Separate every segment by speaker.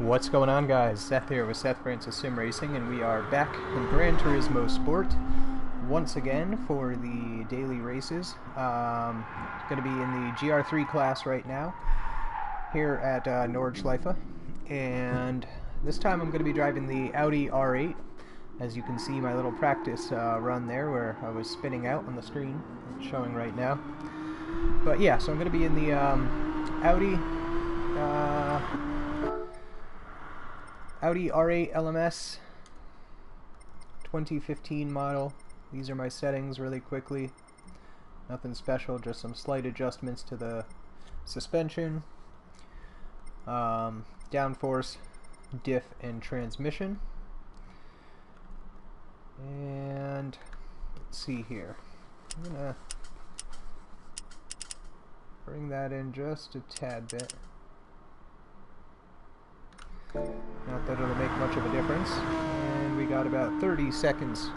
Speaker 1: What's going on, guys? Seth here with Seth Francis Sim Racing, and we are back in Gran Turismo Sport once again for the daily races. Going to be in the Gr.3 class right now here at Nordshleife, and this time I'm going to be driving the Audi R8. As you can see, my little practice run there where I was spinning out on the screen, it's showing right now. But yeah, so I'm going to be in the Audi R8 LMS 2015 model. These are my settings really quickly. Nothing special, just some slight adjustments to the suspension, downforce, diff, and transmission. And let's see here. I'm gonna bring that in just a tad bit. Not that it'll make much of a difference. And we got about 30 seconds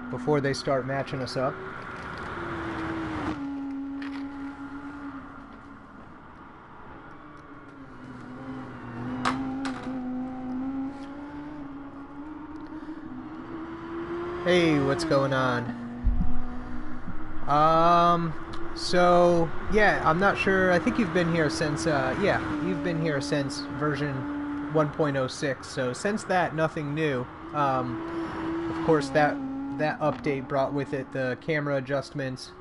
Speaker 1: before they start matching us up. Hey, what's going on? So yeah, I'm not sure. I think you've been here since you've been here since version 1.06, so since that, nothing new. Of course, that update brought with it the camera adjustments,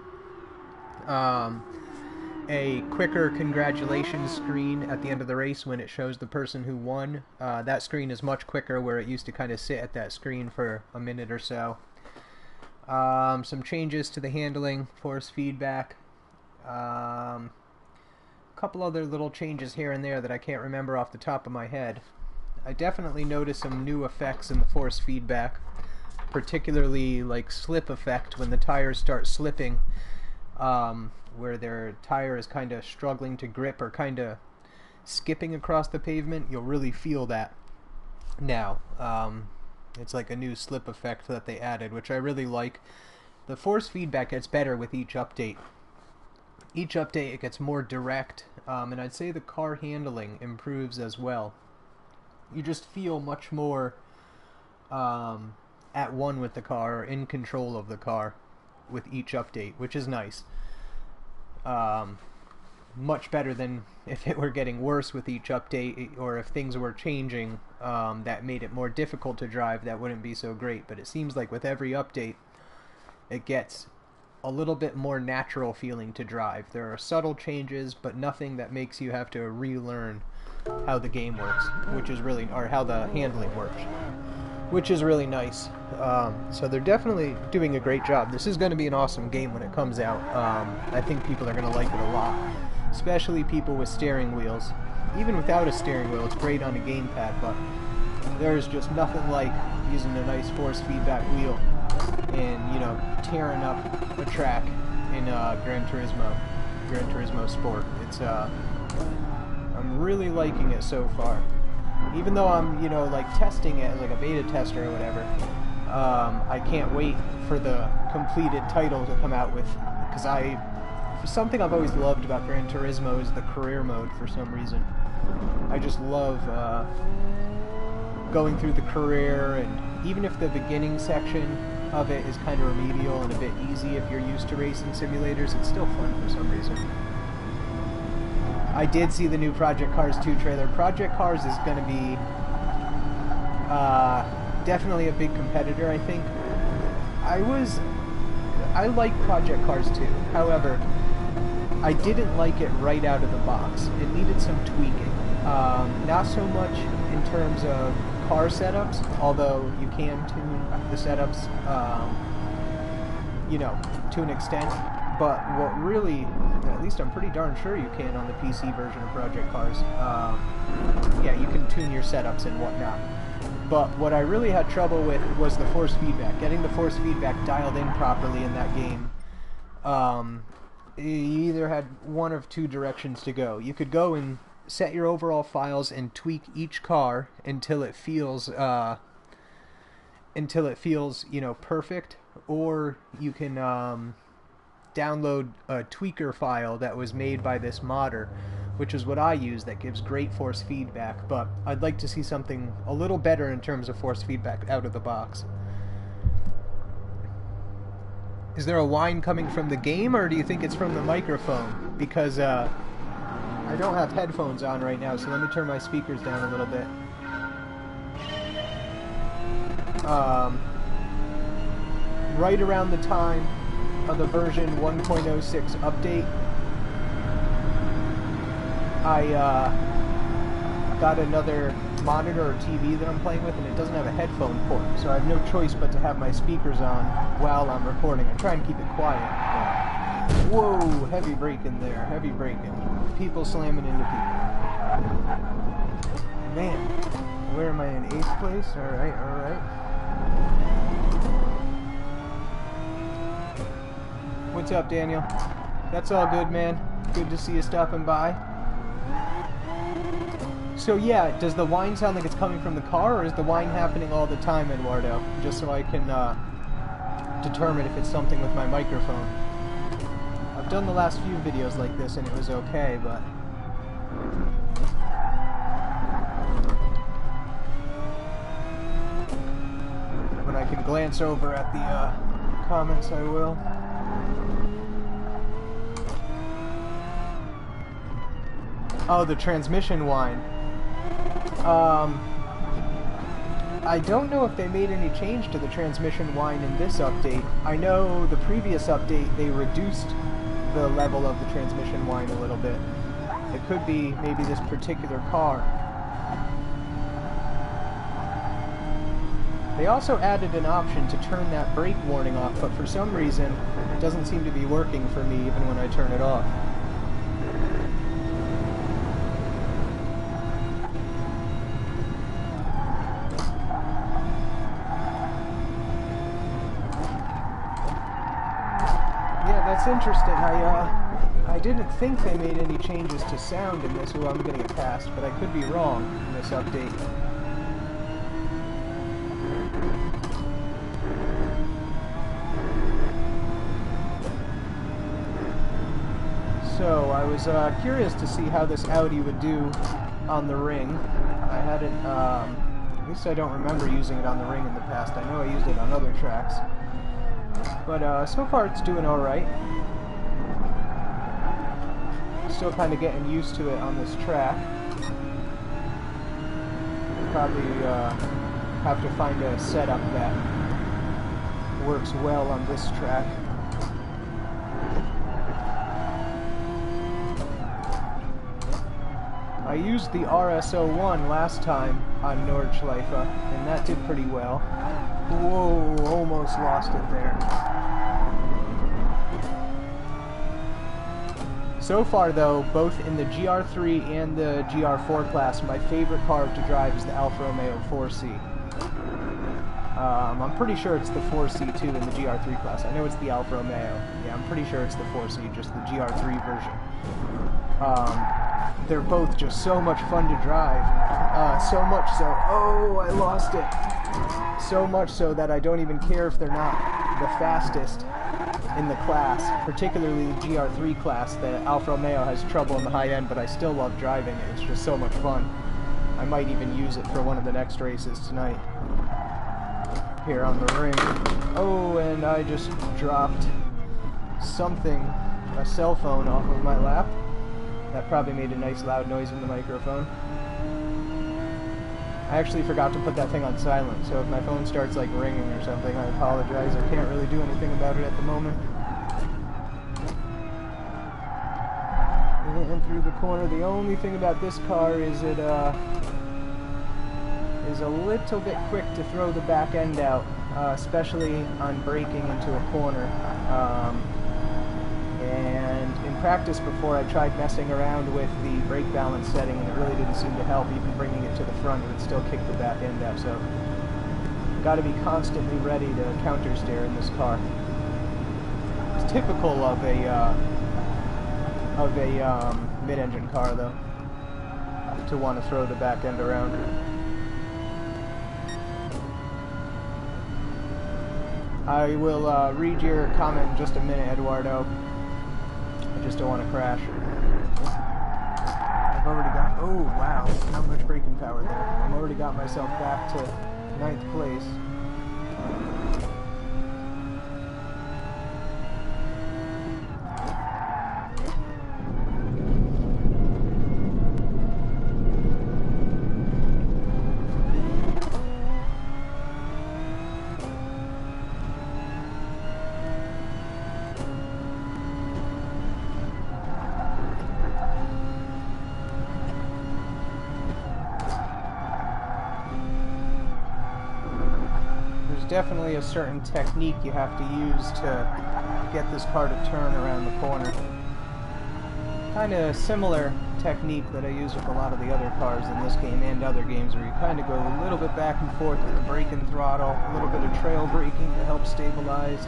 Speaker 1: a quicker congratulations screen at the end of the race when it shows the person who won. That screen is much quicker, where it used to kind of sit at that screen for a minute or so. Some changes to the handling, force feedback, couple other little changes here and there that I can't remember off the top of my head. I definitely noticed some new effects in the force feedback, particularly like slip effect when the tires start slipping, where their tire is kind of struggling to grip or kind of skipping across the pavement. You'll really feel that now. It's like a new slip effect that they added, which I really like. The force feedback gets better with each update. Each update it gets more direct, and I'd say the car handling improves as well. You just feel much more at one with the car, or in control of the car with each update, which is nice. Much better than if it were getting worse with each update, or if things were changing that made it more difficult to drive. That wouldn't be so great, but it seems like with every update it gets a little bit more natural feeling to drive. There are subtle changes, but nothing that makes you have to relearn how the game works, which is really, or how the handling works, which is really nice. So they're definitely doing a great job. This is going to be an awesome game when it comes out. I think people are going to like it a lot, especially people with steering wheels. Even without a steering wheel, it's great on a gamepad, but there's just nothing like using a nice force feedback wheel and, you know, tearing up a track in Gran Turismo Sport. It's I'm really liking it so far. Even though I'm, you know, like testing it as like a beta tester or whatever, I can't wait for the completed title to come out with, because something I've always loved about Gran Turismo is the career mode for some reason. I just love going through the career, and even if the beginning section of it is kind of remedial and a bit easy if you're used to racing simulators, it's still fun for some reason. I did see the new Project Cars 2 trailer. Project Cars is going to be definitely a big competitor, I think. I like Project Cars 2. However, I didn't like it right out of the box. It needed some tweaking. Not so much in terms of car setups, although you can tune the setups, you know, to an extent. But what really, at least I'm pretty darn sure you can on the PC version of Project Cars. Yeah, you can tune your setups and whatnot. But what I really had trouble with was the force feedback. Getting the force feedback dialed in properly in that game. You either had one of two directions to go. You could go and set your overall files and tweak each car until it feels, you know, perfect, or you can download a tweaker file that was made by this modder, which is what I use, that gives great force feedback, but I'd like to see something a little better in terms of force feedback out of the box. Is there a whine coming from the game, or do you think it's from the microphone? Because I don't have headphones on right now, so let me turn my speakers down a little bit. Right around the time of the version 1.06 update, I got another monitor or TV that I'm playing with, and it doesn't have a headphone port, so I have no choice but to have my speakers on while I'm recording. I try and keep it quiet, but whoa, heavy braking there, heavy braking. People slamming into people. Man, where am I, in 8th place? Alright, alright. What's up, Daniel? That's all good, man. Good to see you stopping by. So yeah, does the whine sound like it's coming from the car, or is the whine happening all the time, Eduardo? Just so I can determine if it's something with my microphone. I've done the last few videos like this and it was okay, but... when I can glance over at the comments, I will. Oh, the transmission whine. I don't know if they made any change to the transmission whine in this update. I know the previous update they reduced the level of the transmission whine a little bit. It could be maybe this particular car. They also added an option to turn that brake warning off, but for some reason it doesn't seem to be working for me even when I turn it off. That's interesting. I didn't think they made any changes to sound in this. Well, I'm getting it passed, but I could be wrong in this update. So, I was curious to see how this Audi would do on the ring. I hadn't, at least I don't remember using it on the ring in the past. I know I used it on other tracks. But so far it's doing alright. Still kind of getting used to it on this track. Probably have to find a setup that works well on this track. I used the RS01 last time on Nordshleife, and that did pretty well. Whoa, almost lost it there. So far though, both in the Gr.3 and the Gr.4 class, my favorite car to drive is the Alfa Romeo 4C. I'm pretty sure it's the 4C too in the Gr.3 class. I know it's the Alfa Romeo. Yeah, I'm pretty sure it's the 4C, just the Gr.3 version. They're both just so much fun to drive. So much so, oh, I lost it. So much so that I don't even care if they're not the fastest in the class, particularly the Gr.3 class. The Alfa Romeo has trouble in the high end, but I still love driving it. It's just so much fun. I might even use it for one of the next races tonight here on the ring. Oh, and I just dropped something, a cell phone, off of my lap. That probably made a nice loud noise in the microphone. I actually forgot to put that thing on silent, so if my phone starts like ringing or something, I apologize. I can't really do anything about it at the moment. And through the corner, the only thing about this car is it is a little bit quick to throw the back end out, especially on braking into a corner. And in practice before, I tried messing around with the brake balance setting, and it really didn't seem to help. Even bringing it to the front, it would still kick the back end out. So, got to be constantly ready to counter steer in this car. It's typical of a mid-engine car, though, to want to throw the back end around. I will read your comment in just a minute, Eduardo. I just don't want to crash. I've already got... Oh, wow. Not much braking power there. I've already got myself back to 9th place. Definitely a certain technique you have to use to get this car to turn around the corner. Kind of similar technique that I use with a lot of the other cars in this game and other games, where you kind of go a little bit back and forth with the brake and throttle, a little bit of trail braking to help stabilize.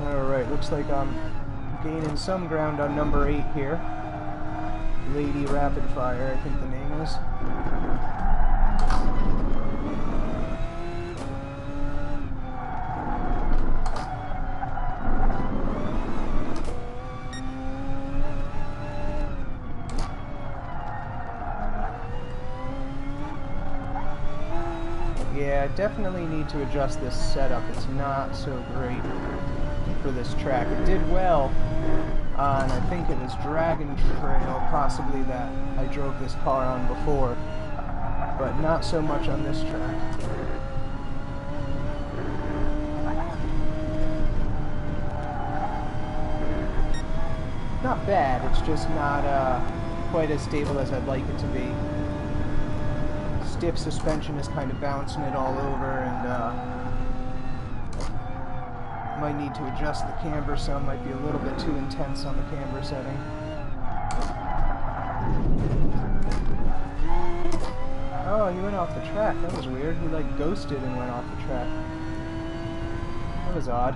Speaker 1: Alright, looks like I'm gaining some ground on number 8 here. Lady Rapid Fire, I think the name is. Yeah, I definitely need to adjust this setup. It's not so great for this track. It did well on, I think it was Dragon Trail, possibly, that I drove this car on before, but not so much on this track. Not bad, it's just not quite as stable as I'd like it to be. Stiff suspension is kind of bouncing it all over, and might need to adjust the camber some. Might be a little bit too intense on the camber setting. Oh, he went off the track. That was weird. He like ghosted and went off the track. That was odd.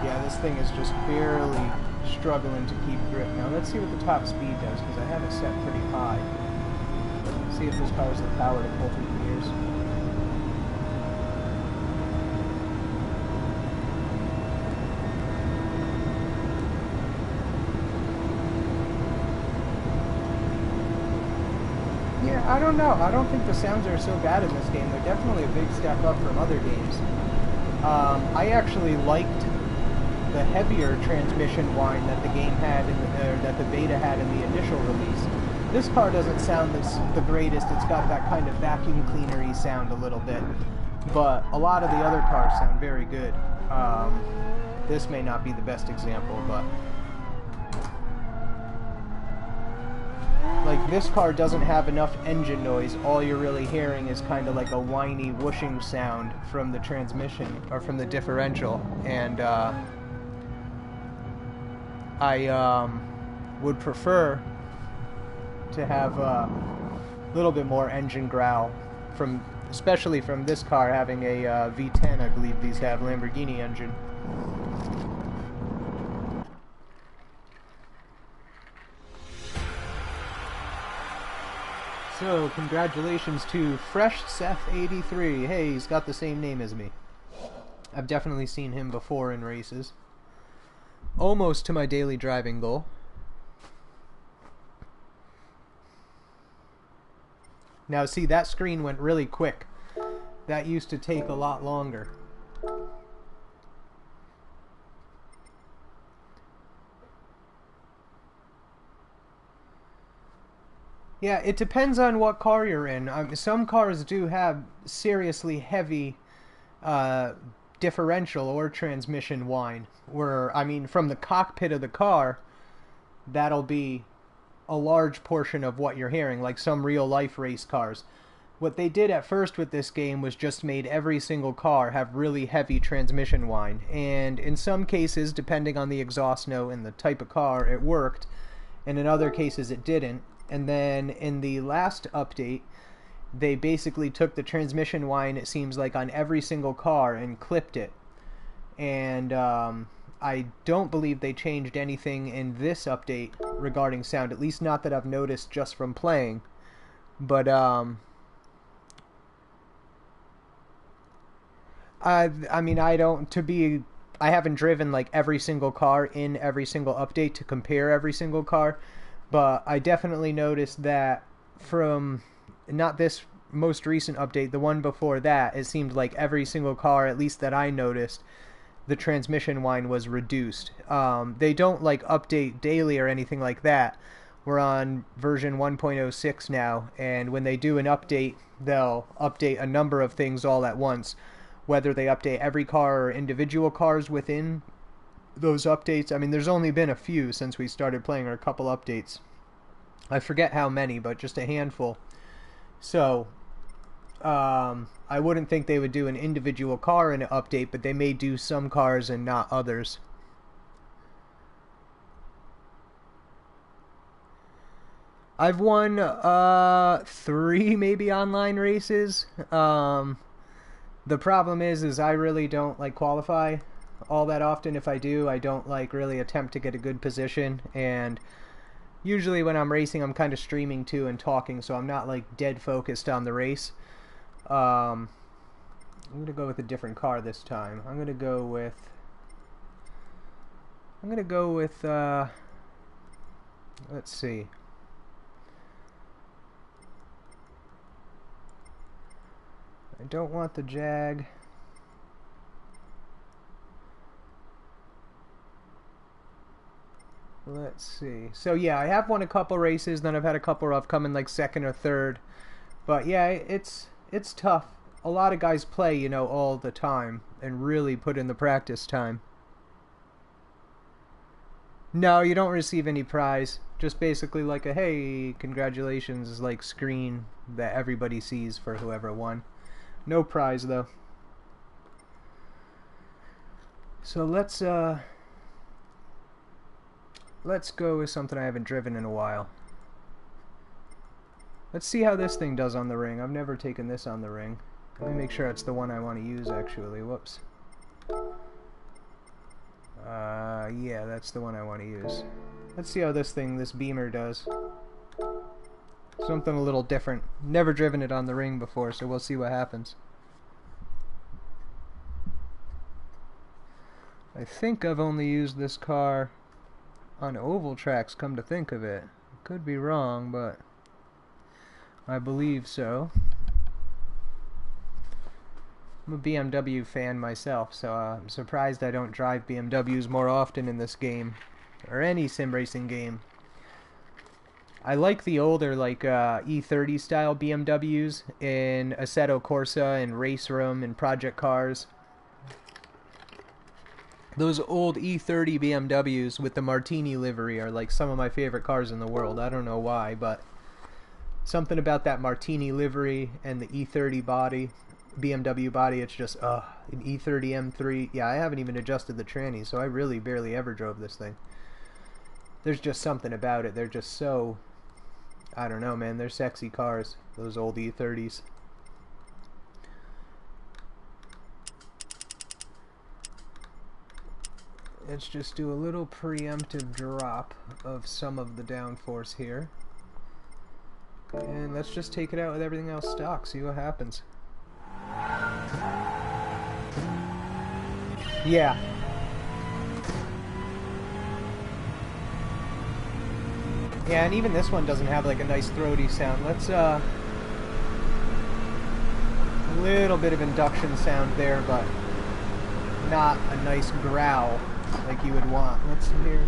Speaker 1: Yeah, this thing is just barely struggling to keep grip. Now let's see what the top speed does, because I have it set pretty high. See if this car has the power to pull through the gears. Yeah, I don't know. I don't think the sounds are so bad in this game. They're definitely a big step up from other games. I actually liked the heavier transmission whine that the game had, that the beta had in the initial release. This car doesn't sound the greatest. It's got that kind of vacuum cleaner-y sound a little bit, but a lot of the other cars sound very good. This may not be the best example, but like, this car doesn't have enough engine noise. All you're really hearing is kind of like a whiny whooshing sound from the transmission, or from the differential, and I would prefer to have a little bit more engine growl, especially from this car having a V10, I believe these have, Lamborghini engine. So, congratulations to Fresh Seth 83. Hey, he's got the same name as me. I've definitely seen him before in races. Almost to my daily driving goal. Now see, that screen went really quick. That used to take a lot longer. Yeah, it depends on what car you're in. Some cars do have seriously heavy differential or transmission whine, where, I mean, from the cockpit of the car, that'll be a large portion of what you're hearing, like some real-life race cars. What they did at first with this game was just made every single car have really heavy transmission whine, and in some cases, depending on the exhaust note and the type of car, it worked, and in other cases it didn't. And then in the last update, they basically took the transmission whine, it seems like, on every single car and clipped it. And I don't believe they changed anything in this update regarding sound, at least not that I've noticed just from playing. But I mean, I haven't driven like every single car in every single update to compare every single car, but I definitely noticed that from not this most recent update, the one before that, it seemed like every single car, at least that I noticed, the transmission whine was reduced. They don't like update daily or anything like that. We're on version 1.06 now, and when they do an update, they'll update a number of things all at once. Whether they update every car or individual cars within those updates. I mean, there's only been a few since we started playing, or a couple updates. I forget how many, but just a handful. So, I wouldn't think they would do an individual car in an update, but they may do some cars and not others. I've won 3 maybe online races. The problem is I really don't like qualify all that often. If I do, I don't like really attempt to get a good position, and usually when I'm racing I'm kind of streaming too and talking, so I'm not like dead focused on the race. I'm gonna go with a different car this time. I'm gonna go with let's see. I don't want the Jag. Let's see. So yeah, I have won a couple races, then I've had a couple where I've come in like second or third. But yeah, it's tough. A lot of guys play, you know, all the time and really put in the practice time. No, you don't receive any prize. Just basically like a hey, congratulations like screen that everybody sees for whoever won. No prize though. So let's go with something I haven't driven in a while. Let's see how this thing does on the ring. I've never taken this on the ring. Let me make sure it's the one I want to use actually. Whoops. Yeah, that's the one I want to use. Let's see how this Beamer does. Something a little different. Never driven it on the ring before, so we'll see what happens. I think I've only used this car on oval tracks, come to think of it. Could be wrong, but I believe so. I'm a BMW fan myself, so I'm surprised I don't drive BMWs more often in this game, or any sim racing game. I like the older, like E30 style BMWs in Assetto Corsa and Race Room and Project Cars. Those old E30 BMWs with the Martini livery are like some of my favorite cars in the world. I don't know why, but something about that Martini livery and the E30 body, BMW body, it's just, an E30 M3. Yeah, I haven't even adjusted the trannies, so I really barely ever drove this thing. There's just something about it. They're just so, I don't know, man. They're sexy cars, those old E30s. Let's just do a little preemptive drop of some of the downforce here. And let's just take it out with everything else stock, see what happens. Yeah. Yeah, and even this one doesn't have like a nice throaty sound. Let's, a little bit of induction sound there, but not a nice growl like you would want. Let's hear.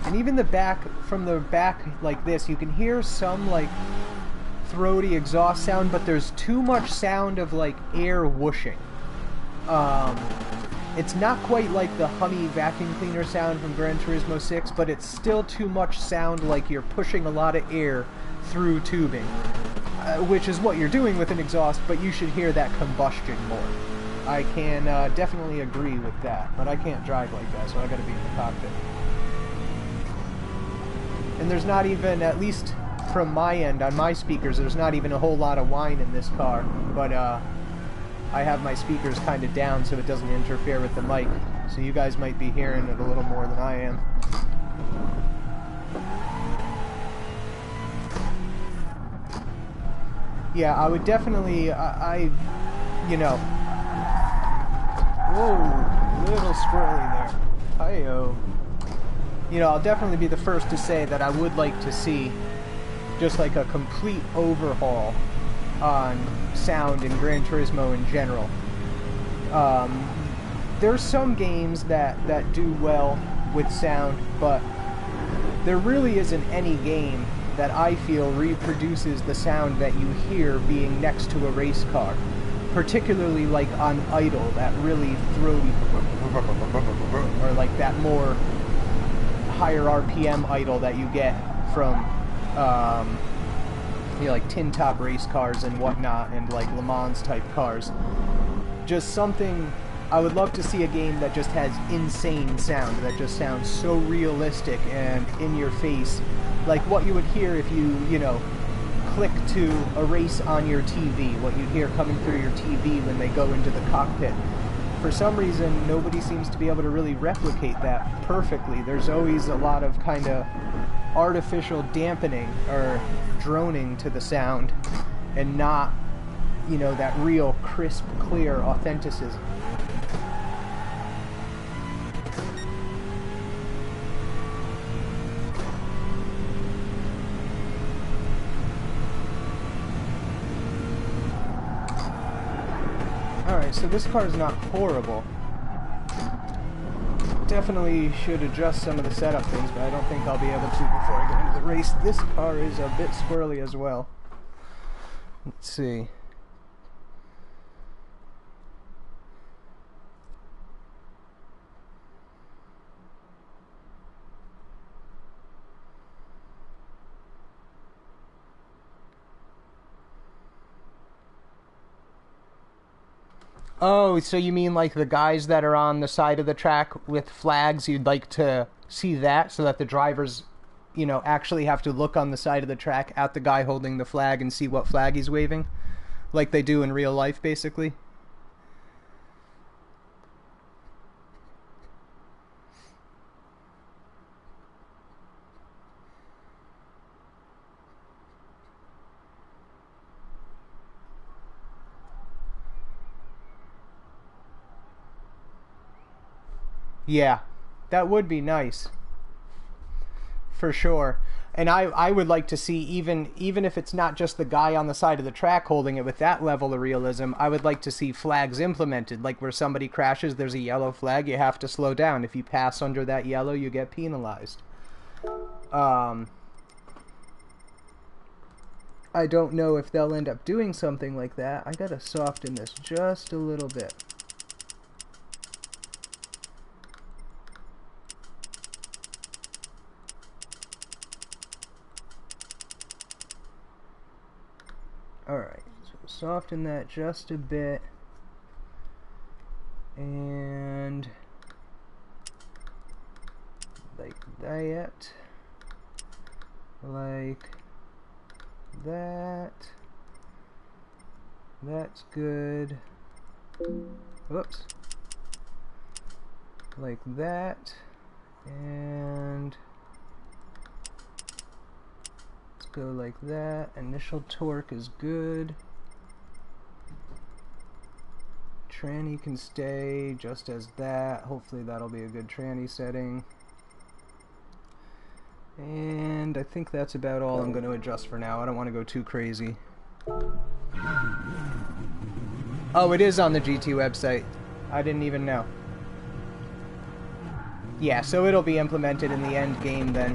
Speaker 1: And even the back, from the back like this, you can hear some like throaty exhaust sound, but there's too much sound of like air whooshing. It's not quite like the hummy vacuum cleaner sound from Gr.3, 6, but it's still too much sound like you're pushing a lot of air through tubing, which is what you're doing with an exhaust, but you should hear that combustion more. I can definitely agree with that, but I can't drive like that, so I gotta be in the cockpit. And there's not even, at least from my end, on my speakers, there's not even a whole lot of whine in this car, but I have my speakers kind of down so it doesn't interfere with the mic, so you guys might be hearing it a little more than I am. Yeah, I would definitely, you know, whoa, little squirrely there. Hi-yo. You know, I'll definitely be the first to say that I would like to see just like a complete overhaul on sound in Gran Turismo in general. There's some games that do well with sound, but there really isn't any game that I feel reproduces the sound that you hear being next to a race car. Particularly like on idle, that really throaty, or like that more higher RPM idle that you get from you know, like tin top race cars and whatnot, and like Le Mans type cars. Just something. I would love to see a game that just has insane sound, that just sounds so realistic and in your face, like what you would hear if you know, click to a race on your TV, what you'd hear coming through your TV when they go into the cockpit. For some reason, nobody seems to be able to really replicate that perfectly. There's always a lot of kind of artificial dampening or droning to the sound, and not, you know, that real crisp, clear authenticism. Alright, so this car is not horrible. Definitely should adjust some of the setup things, but I don't think I'll be able to before I get into the race. This car is a bit squirrely as well. Let's see. Oh, so you mean like the guys that are on the side of the track with flags, you'd like to see that so that the drivers, you know, actually have to look on the side of the track at the guy holding the flag and see what flag he's waving? Like they do in real life, basically? Yeah, that would be nice. For sure. And I would like to see, even if it's not just the guy on the side of the track holding it with that level of realism, I would like to see flags implemented, like where somebody crashes, there's a yellow flag, you have to slow down. If you pass under that yellow, you get penalized. I don't know if they'll end up doing something like that. I gotta soften this just a little bit. Alright, so soften that just a bit, and like that, that's good, whoops, like that, and go like that. Initial torque is good. Tranny can stay just as that. Hopefully that'll be a good tranny setting. And I think that's about all I'm going to adjust for now. I don't want to go too crazy. Oh, it is on the GT website. I didn't even know. Yeah, so it'll be implemented in the end game then.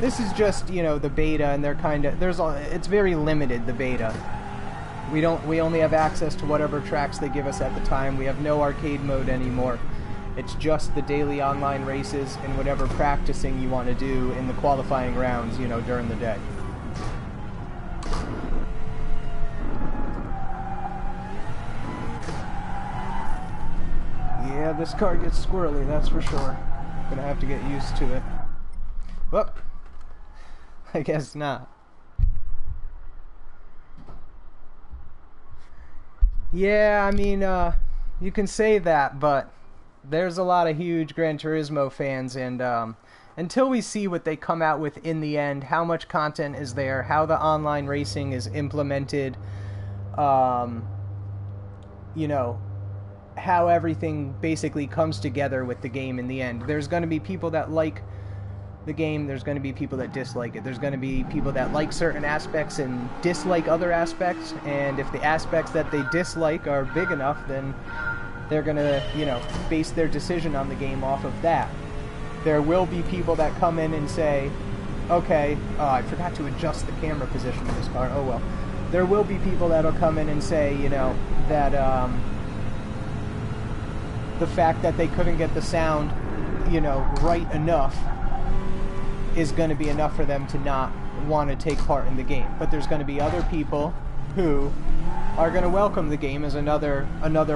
Speaker 1: This is just, you know, the beta, and they're kind of, it's very limited, the beta. We only have access to whatever tracks they give us at the time. We have no arcade mode anymore. It's just the daily online races and whatever practicing you want to do in the qualifying rounds, you know, during the day. Yeah, this car gets squirrely, that's for sure. Gonna have to get used to it. Whoop. I guess not. Yeah, I mean, you can say that, but there's a lot of huge Gran Turismo fans, and until we see what they come out with in the end, how much content is there, how the online racing is implemented, you know, how everything basically comes together with the game in the end. There's going to be people that like the game, there's going to be people that dislike it. There's going to be people that like certain aspects and dislike other aspects, and if the aspects that they dislike are big enough, then they're going to, you know, base their decision on the game off of that. There will be people that come in and say, okay, I forgot to adjust the camera position of this car, oh well. There will be people that'll come in and say, you know, that the fact that they couldn't get the sound, you know, right enough is going to be enough for them to not want to take part in the game. But there's going to be other people who are going to welcome the game as another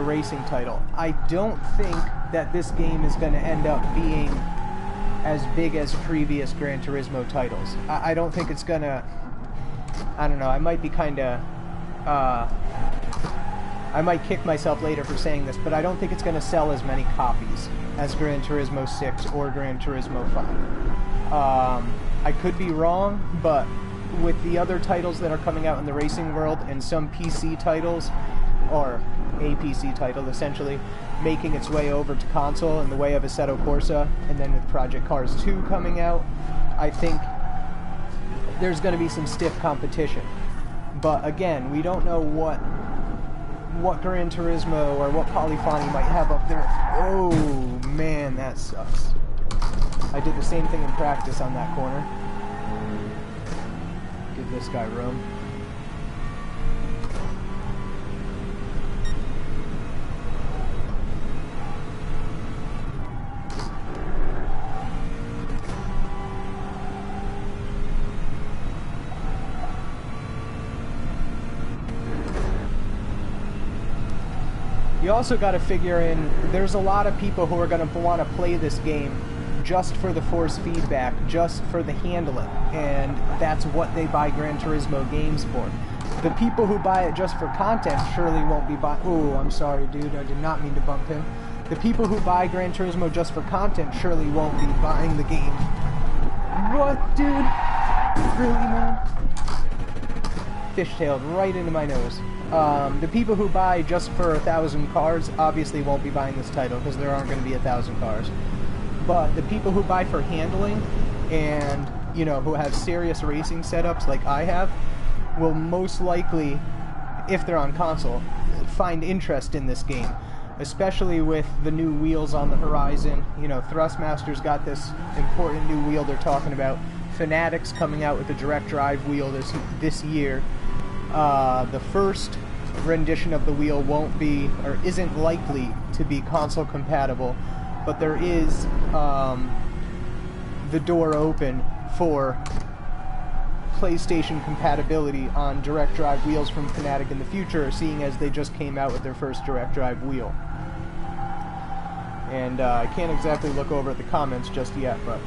Speaker 1: racing title. I don't think that this game is going to end up being as big as previous Gran Turismo titles. I don't think it's going to... I don't know, I might be kind of... I might kick myself later for saying this, but I don't think it's going to sell as many copies as Gran Turismo 6 or Gran Turismo 5. I could be wrong, but with the other titles that are coming out in the racing world and some PC titles, or a PC title essentially, making its way over to console in the way of Assetto Corsa, and then with Project Cars 2 coming out, I think there's going to be some stiff competition. But again, we don't know what Gran Turismo or what Polyphony might have up there. Oh man, that sucks. I did the same thing in practice on that corner. Give this guy room. You also got to figure in, there's a lot of people who are going to want to play this game just for the force feedback, just for the handling, and that's what they buy Gran Turismo games for. The people who buy it just for content surely won't be buying... Oh, I'm sorry, dude, I did not mean to bump him. The people who buy Gran Turismo just for content surely won't be buying the game. What, dude? Really, man? Fishtailed right into my nose. The people who buy just for 1,000 cars obviously won't be buying this title because there aren't going to be 1,000 cars. But the people who buy for handling and, you know, who have serious racing setups like I have, will most likely, if they're on console, find interest in this game. Especially with the new wheels on the horizon. You know, Thrustmaster's got this important new wheel they're talking about. Fanatic's coming out with a direct drive wheel this year. The first rendition of the wheel won't be, or isn't likely to be console compatible, but there is the door open for PlayStation compatibility on direct drive wheels from Fanatic in the future, seeing as they just came out with their first direct drive wheel. And I can't exactly look over at the comments just yet, but...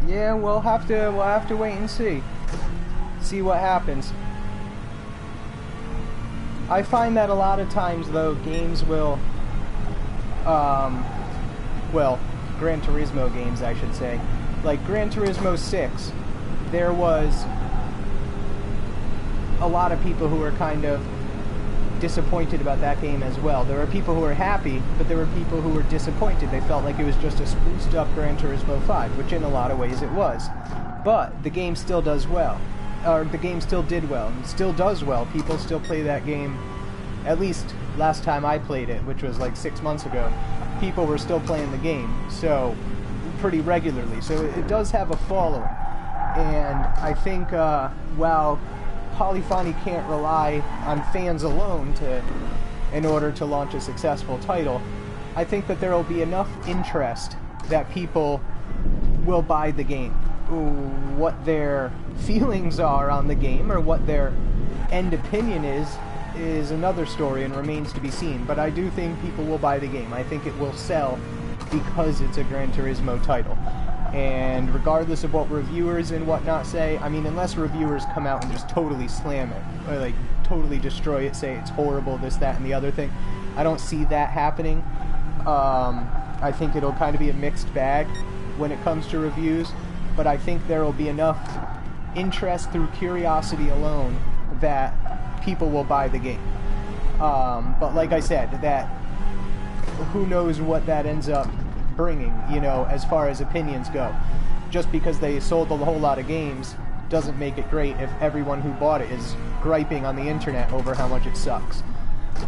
Speaker 1: yeah, we'll have to wait and see what happens. I find that a lot of times, though, games will, well, Gran Turismo games, I should say, like Gran Turismo 6, there was a lot of people who were kind of disappointed about that game as well. There were people who were happy, but there were people who were disappointed. They felt like it was just a spruced up Gran Turismo 5, which in a lot of ways it was. But the game still does well. Or the game still did well, and still does well. People still play that game, at least last time I played it, which was like 6 months ago. people were still playing the game, so pretty regularly. So it does have a following, and I think while Polyphony can't rely on fans alone in order to launch a successful title, I think that there will be enough interest that people will buy the game. What their feelings are on the game or what their end opinion is another story and remains to be seen. But I do think people will buy the game. I think it will sell because it's a Gran Turismo title. And regardless of what reviewers and whatnot say, I mean, unless reviewers come out and just totally slam it, or like totally destroy it, say it's horrible, this, that, and the other thing, I don't see that happening. I think it'll kind of be a mixed bag when it comes to reviews, but I think there will be enough interest through curiosity alone that people will buy the game. But like I said, that who knows what that ends up bringing, you know, as far as opinions go. Just because they sold a whole lot of games doesn't make it great if everyone who bought it is griping on the internet over how much it sucks.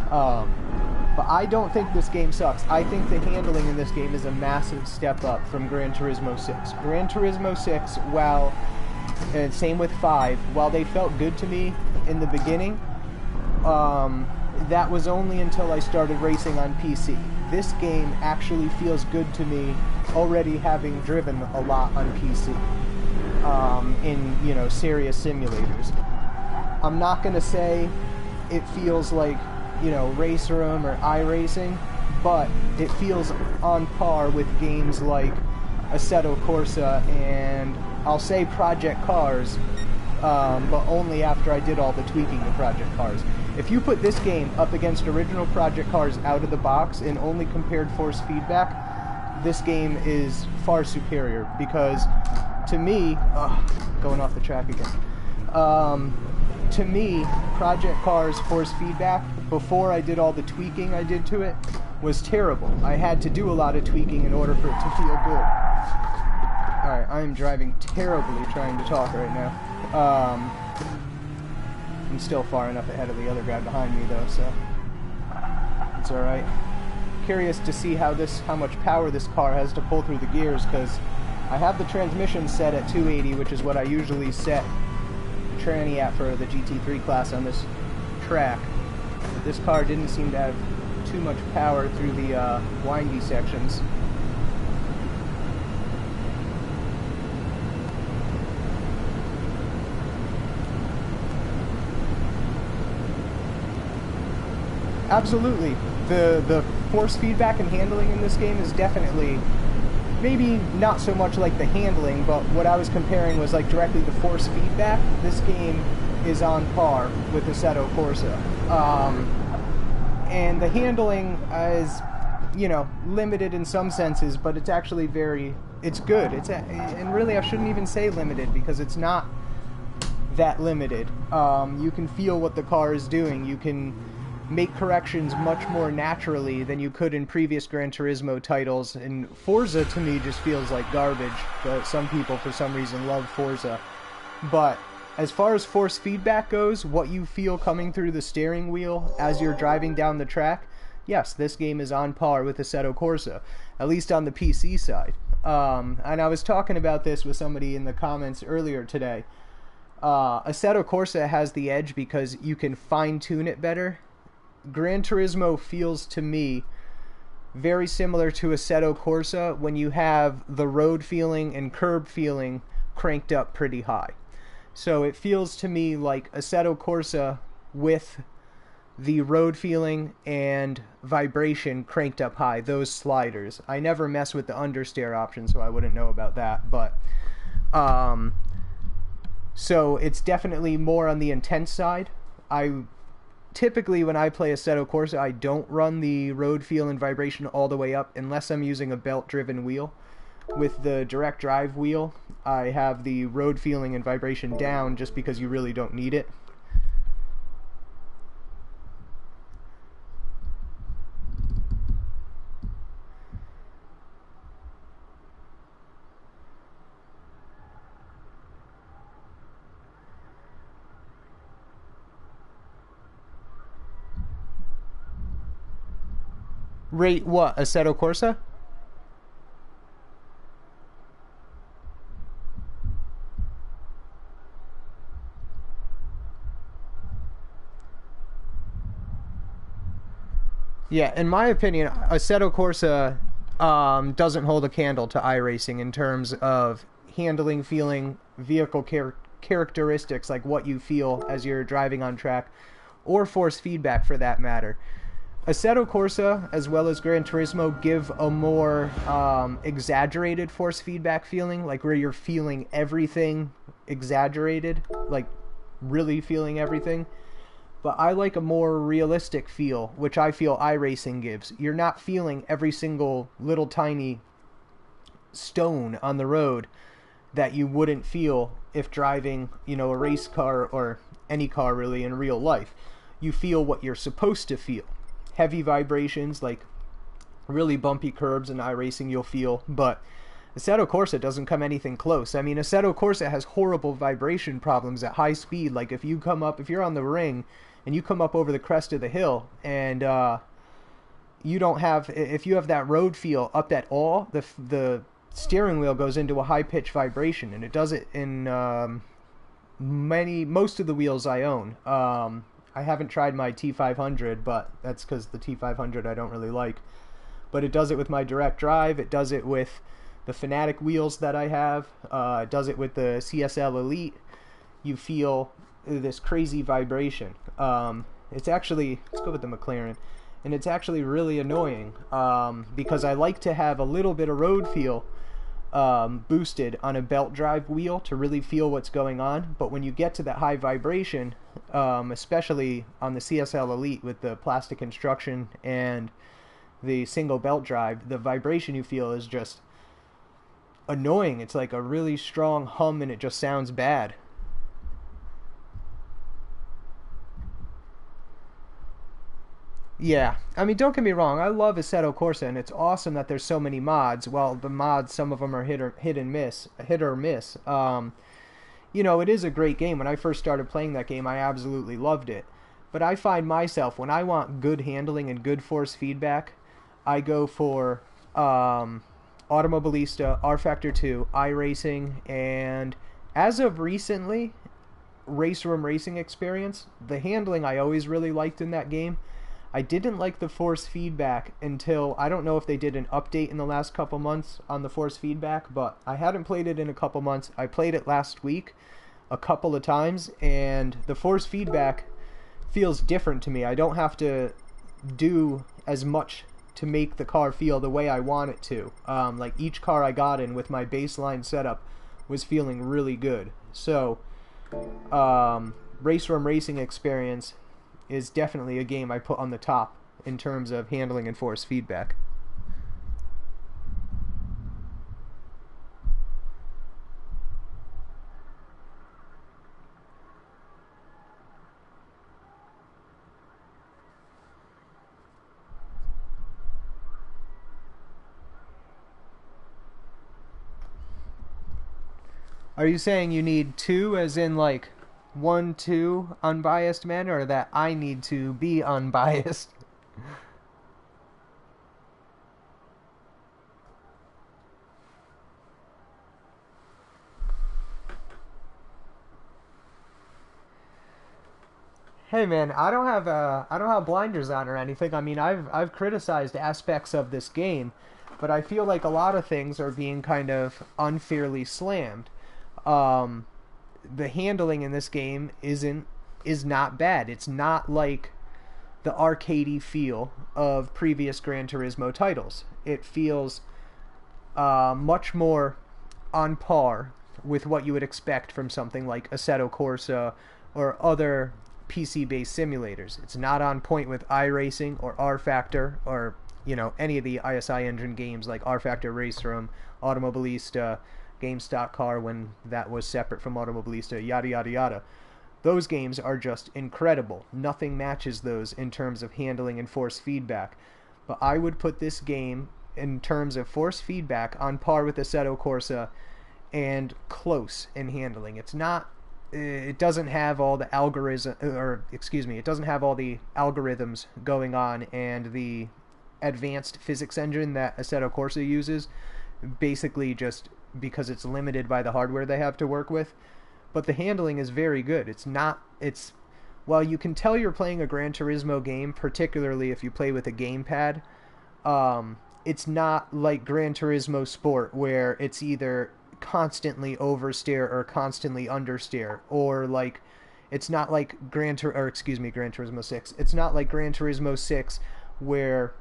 Speaker 1: But I don't think this game sucks. I think the handling in this game is a massive step up from Gran Turismo 6. Gran Turismo 6, while, and same with 5, while they felt good to me in the beginning, that was only until I started racing on PC. This game actually feels good to me already having driven a lot on PC in, you know, serious simulators. I'm not going to say it feels like, you know, Race Room or iRacing, but it feels on par with games like Assetto Corsa and I'll say Project Cars, but only after I did all the tweaking to Project Cars. If you put this game up against original Project Cars out of the box and only compared force feedback, this game is far superior because, to me, going off the track again, to me, Project Cars force feedback, before I did all the tweaking I did to it, was terrible. I had to do a lot of tweaking in order for it to feel good. Alright, I am driving terribly trying to talk right now. I'm still far enough ahead of the other guy behind me though, so it's alright. Curious to see how much power this car has to pull through the gears, because I have the transmission set at 280, which is what I usually set the tranny at for the GT3 class on this track. But this car didn't seem to have too much power through the windy sections. Absolutely. The force feedback and handling in this game is definitely, maybe not so much like the handling, but what I was comparing was like directly the force feedback. This game is on par with Assetto Corsa. And the handling is, you know, limited in some senses, but it's actually it's good. And really I shouldn't even say limited, because it's not that limited. You can feel what the car is doing. You can make corrections much more naturally than you could in previous Gran Turismo titles, and Forza to me just feels like garbage, but some people for some reason love Forza. But as far as force feedback goes, what you feel coming through the steering wheel as you're driving down the track, yes, this game is on par with Assetto Corsa, at least on the PC side. And I was talking about this with somebody in the comments earlier today. Assetto Corsa has the edge because you can fine-tune it better. Gran Turismo feels to me very similar to Assetto Corsa when you have the road feeling and curb feeling cranked up pretty high. So it feels to me like Assetto Corsa with the road feeling and vibration cranked up high, those sliders. I never mess with the understeer option, so I wouldn't know about that, but so it's definitely more on the intense side. Typically, when I play Assetto Corsa, I don't run the road feel and vibration all the way up unless I'm using a belt-driven wheel. With the direct drive wheel, I have the road feeling and vibration down just because you really don't need it. Rate what? Assetto Corsa? Yeah, in my opinion, Assetto Corsa doesn't hold a candle to iRacing in terms of handling, feeling, vehicle characteristics, like what you feel as you're driving on track, or force feedback for that matter. Assetto Corsa, as well as Gran Turismo, give a more exaggerated force feedback feeling, like where you're feeling everything exaggerated, like really feeling everything. But I like a more realistic feel, which I feel iRacing gives. You're not feeling every single little tiny stone on the road that you wouldn't feel if driving, you know, a race car or any car really in real life. You feel what you're supposed to feel. Heavy vibrations, like really bumpy curbs in iRacing you'll feel, but Assetto Corsa doesn't come anything close. I mean, Assetto Corsa has horrible vibration problems at high speed. Like if you're on the ring and you come up over the crest of the hill and if you have that road feel up at all, the steering wheel goes into a high pitched vibration, and it does it in most of the wheels I own. I haven't tried my T500, but that's because the T500 I don't really like. But it does it with my direct drive. It does it with the Fanatic wheels that I have. It does it with the CSL Elite. You feel this crazy vibration. It's actually, let's go with the McLaren, and it's actually really annoying because I like to have a little bit of road feel boosted on a belt drive wheel to really feel what's going on. But when you get to that high vibration, especially on the CSL Elite with the plastic construction and the single belt drive, the vibration you feel is just annoying. It's like a really strong hum and it just sounds bad. Yeah, I mean, don't get me wrong. I love Assetto Corsa, and it's awesome that there's so many mods. Well, the mods, some of them are hit or miss. You know, it is a great game. When I first started playing that game, I absolutely loved it. But I find myself, when I want good handling and good force feedback, I go for Automobilista, R Factor 2, iRacing, and as of recently, Race Room Racing Experience. The handling I always really liked in that game. I didn't like the force feedback until, I don't know if they did an update in the last couple months on the force feedback, but I hadn't played it in a couple months. I played it last week a couple of times, and the force feedback feels different to me. I don't have to do as much to make the car feel the way I want it to. Like each car I got in with my baseline setup was feeling really good. So, Race Room Racing Experience is definitely a game I put on the top in terms of handling and force feedback. Are you saying you need two, as in like 1, 2 unbiased men, or that I need to be unbiased? Hey man, I don't have blinders on or anything. I mean, I've criticized aspects of this game, but I feel like a lot of things are being kind of unfairly slammed. Um, the handling in this game is not bad. It's not like the arcadey feel of previous Gran Turismo titles. It feels much more on par with what you would expect from something like Assetto Corsa or other PC-based simulators. It's not on point with iRacing or R Factor or, you know, any of the ISI engine games like R Factor Race Room, Automobilista, GameStop Car when that was separate from Automobilista, yada yada yada. Those games are just incredible. Nothing matches those in terms of handling and force feedback. But I would put this game, in terms of force feedback, on par with Assetto Corsa and close in handling. It's not. It doesn't have all the it doesn't have all the algorithms going on and the advanced physics engine that Assetto Corsa uses, basically just because it's limited by the hardware they have to work with. But the handling is very good. While you can tell you're playing a Gran Turismo game, particularly if you play with a gamepad, it's not like Gran Turismo Sport, where it's either constantly oversteer or constantly understeer, or like it's not like Gran Turismo 6. It's not like Gran Turismo 6 where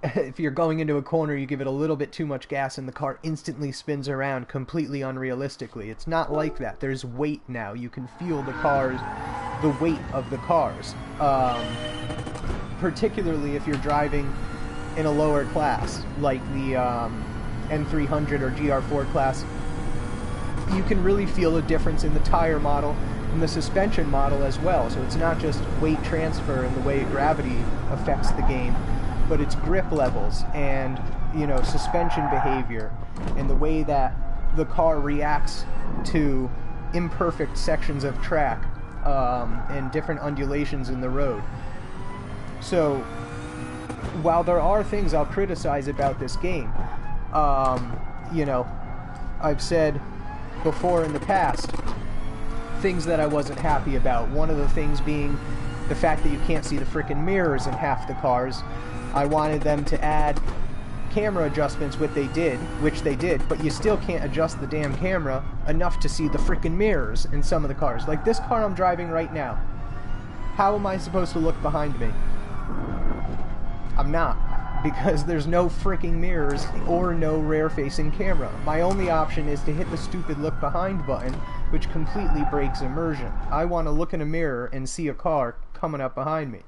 Speaker 1: if you're going into a corner, you give it a little bit too much gas and the car instantly spins around completely unrealistically. It's not like that. There's weight now. You can feel the weight of the cars. Particularly if you're driving in a lower class, like the N300 or GR4 class, you can really feel a difference in the tire model and the suspension model as well. So it's not just weight transfer and the way gravity affects the game, but it's grip levels and, you know, suspension behavior and the way that the car reacts to imperfect sections of track and different undulations in the road. So while there are things I'll criticize about this game, you know, I've said before in the past things that I wasn't happy about. One of the things being the fact that you can't see the frickin' mirrors in half the cars. I wanted them to add camera adjustments, which they did, but you still can't adjust the damn camera enough to see the frickin' mirrors in some of the cars. Like this car I'm driving right now. How am I supposed to look behind me? I'm not, because there's no freaking mirrors or no rear-facing camera. My only option is to hit the stupid look behind button, which completely breaks immersion. I want to look in a mirror and see a car coming up behind me.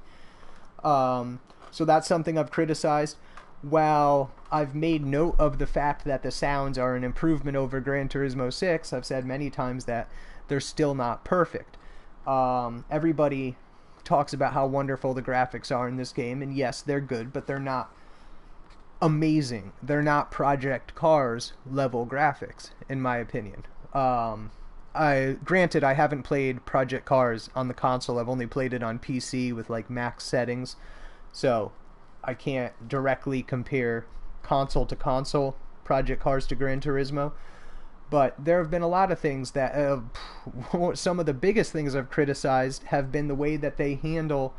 Speaker 1: So that's something I've criticized. While I've made note of the fact that the sounds are an improvement over Gran Turismo 6, I've said many times that they're still not perfect. Everybody talks about how wonderful the graphics are in this game, and yes, they're good, but they're not amazing. They're not Project Cars level graphics, in my opinion. Granted, I haven't played Project Cars on the console. I've only played it on PC with like max settings, so I can't directly compare console to console Project Cars to Gran Turismo. But there have been a lot of things that some of the biggest things I've criticized have been the way that they handle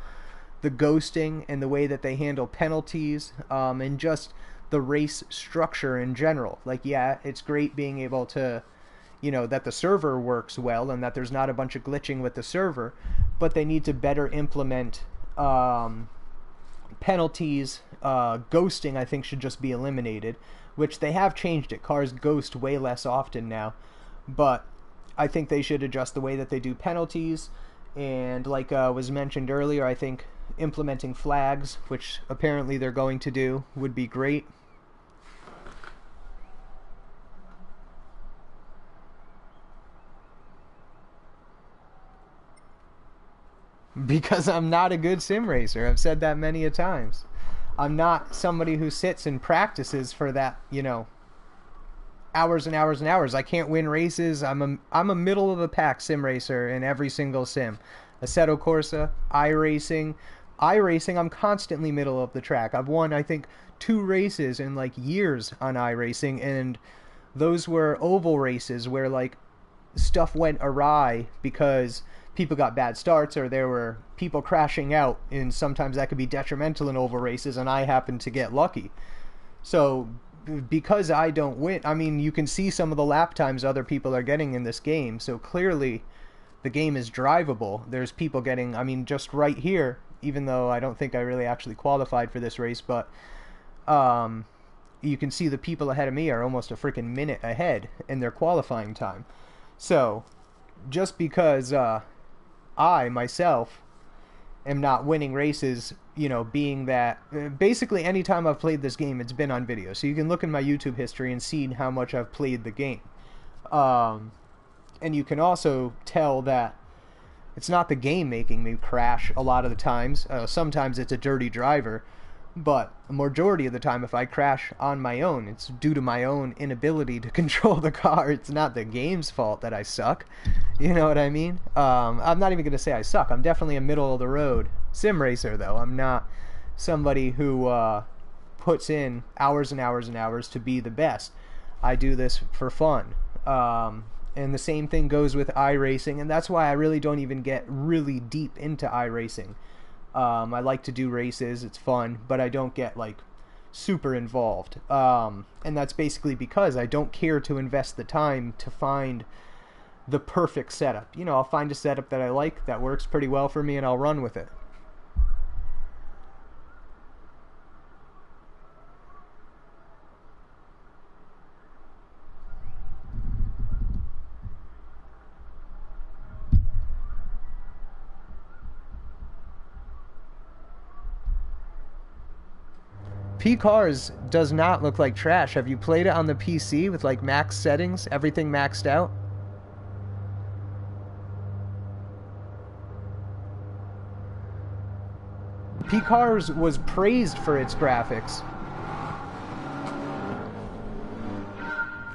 Speaker 1: the ghosting and the way that they handle penalties, and just the race structure in general. Like, yeah, it's great being able to, you know, that the server works well and that there's not a bunch of glitching with the server, but they need to better implement penalties. Ghosting, I think, should just be eliminated, which they have changed it. Cars ghost way less often now, but I think they should adjust the way that they do penalties. And like was mentioned earlier, I think implementing flags, which apparently they're going to do, would be great. Because I'm not a good sim racer. I've said that many a times. I'm not somebody who sits and practices for that, you know, hours and hours and hours. I can't win races. I'm a middle of the pack sim racer in every single sim. Assetto Corsa, iRacing, I'm constantly middle of the track. I've won, I think, 2 races in like years on iRacing, and those were oval races where like stuff went awry because people got bad starts or there were people crashing out, and sometimes that could be detrimental in oval races, and I happened to get lucky. So because I don't win, I mean, you can see some of the lap times other people are getting in this game, so clearly the game is drivable. There's people getting, I mean, just right here, even though I don't think I really actually qualified for this race, but you can see the people ahead of me are almost a freaking minute ahead in their qualifying time. So just because I myself am not winning races, you know, being that basically any time I've played this game, it's been on video. So you can look in my YouTube history and see how much I've played the game. And you can also tell that it's not the game making me crash a lot of the times. Sometimes it's a dirty driver, but the majority of the time if I crash on my own, it's due to my own inability to control the car. It's not the game's fault that I suck. You know what I mean? I'm not even going to say I suck. I'm definitely a middle-of-the-road sim racer, though. I'm not somebody who puts in hours and hours and hours to be the best. I do this for fun. And the same thing goes with iRacing, and that's why I really don't even get really deep into iRacing. I like to do races, it's fun, but I don't get like super involved. And that's basically because I don't care to invest the time to find the perfect setup. You know, I'll find a setup that I like, that works pretty well for me, and I'll run with it. P-Cars does not look like trash. Have you played it on the PC with like max settings, everything maxed out? P-Cars was praised for its graphics,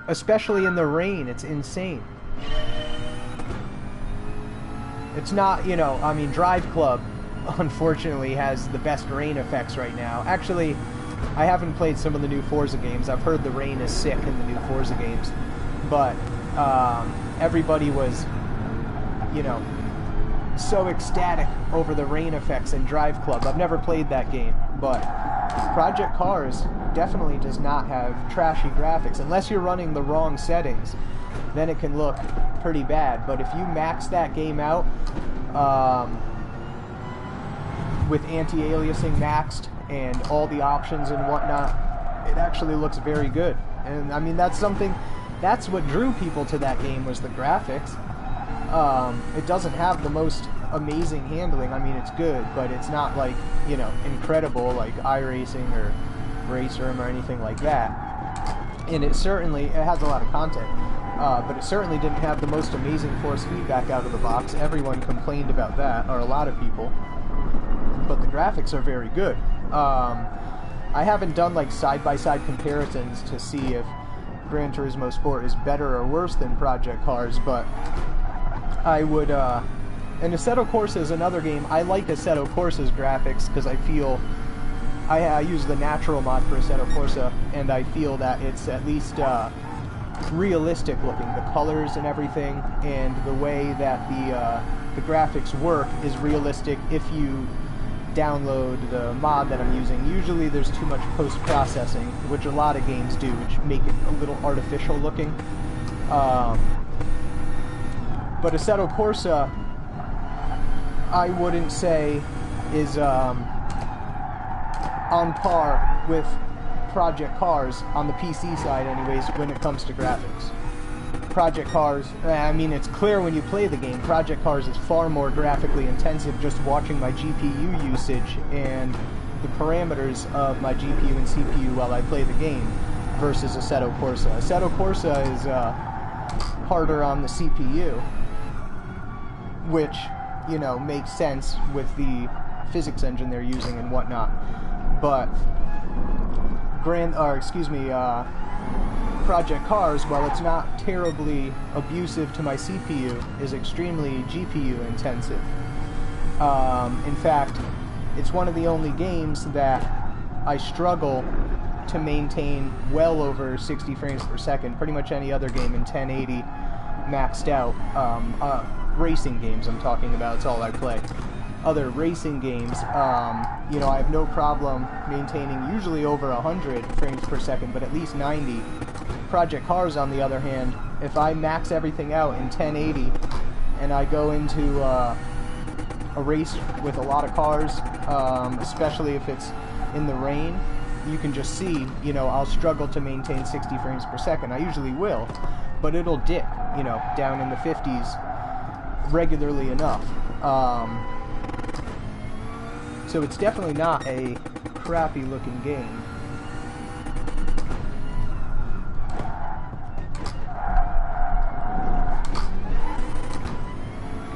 Speaker 1: especially in the rain. It's insane. It's not, you know, I mean, Drive Club unfortunately has the best rain effects right now. Actually, I haven't played some of the new Forza games. I've heard the rain is sick in the new Forza games. But everybody was, you know, so ecstatic over the rain effects in Drive Club. I've never played that game, but Project Cars definitely does not have trashy graphics. Unless you're running the wrong settings, then it can look pretty bad. But if you max that game out with anti-aliasing maxed and all the options and whatnot, it actually looks very good. And I mean, that's what drew people to that game, was the graphics. It doesn't have the most amazing handling. I mean, it's good, but it's not like, you know, incredible like iRacing or Racer or anything like that. And it has a lot of content, but it certainly didn't have the most amazing force feedback out of the box. Everyone complained about that, or a lot of people. But the graphics are very good. I haven't done like side-by-side comparisons to see if Gran Turismo Sport is better or worse than Project Cars, but I would, and Assetto Corsa is another game. I like Assetto Corsa's graphics because I feel, I use the natural mod for Assetto Corsa, and I feel that it's at least realistic looking. The colors and everything, and the way that the graphics work is realistic if you download the mod that I'm using. Usually there's too much post-processing, which a lot of games do, which make it a little artificial looking. But Assetto Corsa, I wouldn't say is on par with Project Cars, on the PC side anyways, when it comes to graphics. Project Cars, I mean, it's clear when you play the game, Project Cars is far more graphically intensive just watching my GPU usage and the parameters of my GPU and CPU while I play the game, versus Assetto Corsa. Assetto Corsa is harder on the CPU, which, you know, makes sense with the physics engine they're using and whatnot. But Project Cars, while it's not terribly abusive to my CPU, is extremely GPU intensive. In fact, it's one of the only games that I struggle to maintain well over 60 frames per second. Pretty much any other game in 1080 maxed out. Racing games I'm talking about, it's all I play. Other racing games, you know, I have no problem maintaining usually over 100 frames per second, but at least 90. Project Cars, on the other hand, if I max everything out in 1080 and I go into a race with a lot of cars, especially if it's in the rain, you can just see, you know, I'll struggle to maintain 60 frames per second. I usually will, but it'll dip, you know, down in the 50s regularly enough. So it's definitely not a crappy looking game.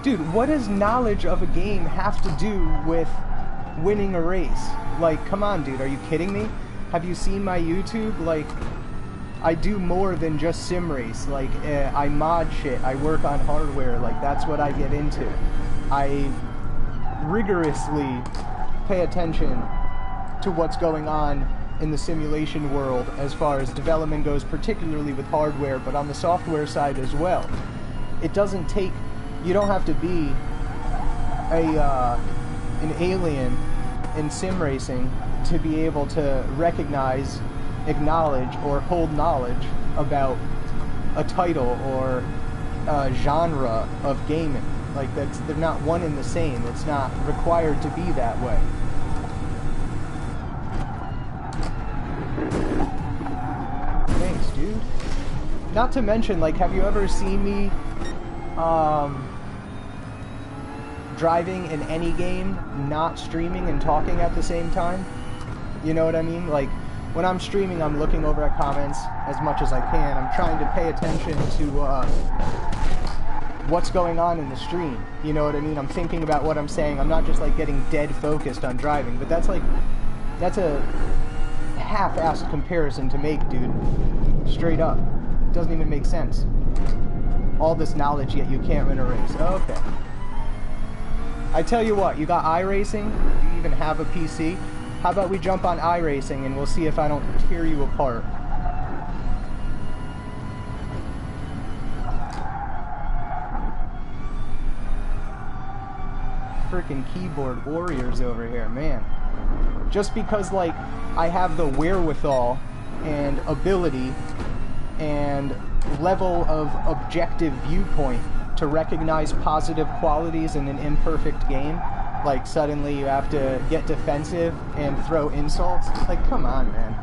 Speaker 1: Dude, what does knowledge of a game have to do with winning a race? Like, come on, dude, are you kidding me? Have you seen my YouTube? Like, I do more than just sim race. Like, I mod shit, I work on hardware, like, that's what I get into. I rigorously pay attention to what's going on in the simulation world as far as development goes, particularly with hardware, but on the software side as well. It doesn't take, you don't have to be an alien in sim racing to be able to recognize, acknowledge, or hold knowledge about a title or a genre of gaming. Like, they're not one and the same. It's not required to be that way. Thanks, dude. Not to mention, like, have you ever seen me driving in any game, not streaming and talking at the same time? You know what I mean? Like, when I'm streaming, I'm looking over at comments as much as I can. I'm trying to pay attention to what's going on in the stream. You know what I mean? I'm thinking about what I'm saying. I'm not just, like, getting dead focused on driving. But that's a half-assed comparison to make, dude. Straight up. It doesn't even make sense. All this knowledge, yet you can't win a race. Okay. I tell you what, you got iRacing? Do you even have a PC? How about we jump on iRacing and we'll see if I don't tear you apart. Freaking keyboard warriors over here, man. Just because, like, I have the wherewithal and ability and level of objective viewpoint to recognize positive qualities in an imperfect game, like suddenly you have to get defensive and throw insults. Like, come on, man.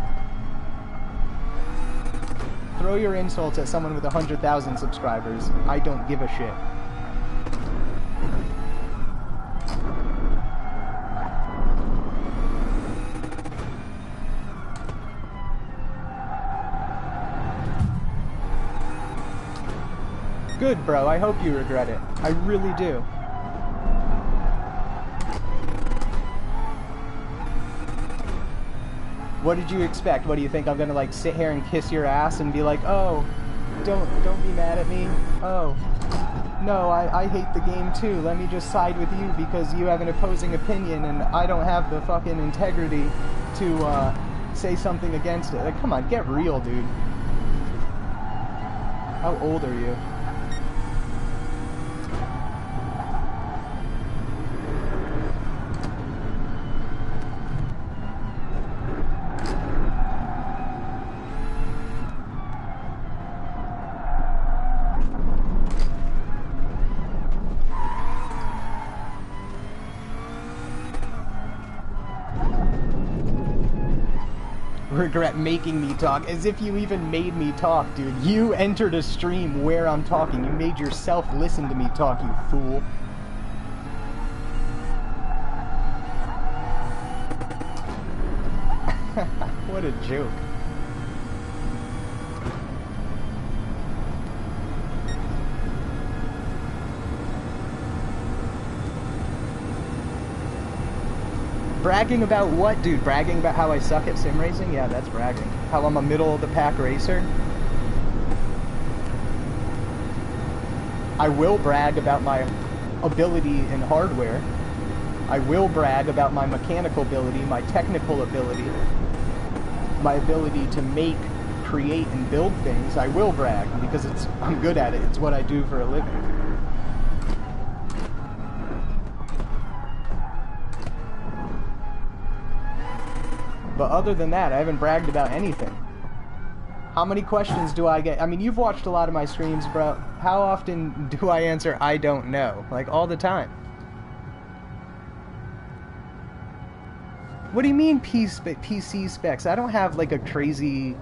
Speaker 1: Throw your insults at someone with 100,000 subscribers. I don't give a shit. Good, bro. I hope you regret it. I really do. What did you expect? What do you think? I'm gonna, like, sit here and kiss your ass and be like, oh, don't be mad at me. Oh, no, I hate the game too. Let me just side with you because you have an opposing opinion and I don't have the fucking integrity to say something against it. Like, come on, get real, dude. How old are you? Regret making me talk, as if you even made me talk, dude. You entered a stream where I'm talking. You made yourself listen to me talk, you fool. What a joke. Bragging about what, dude? Bragging about how I suck at sim racing? Yeah, that's bragging. How I'm a middle-of-the-pack racer? I will brag about my ability in hardware. I will brag about my mechanical ability, my technical ability, my ability to make, create, and build things. I will brag because I'm good at it. It's what I do for a living. But other than that, I haven't bragged about anything. How many questions do I get? I mean, you've watched a lot of my streams, bro. How often do I answer, I don't know? Like, all the time. What do you mean PC specs? I don't have, like, a crazy...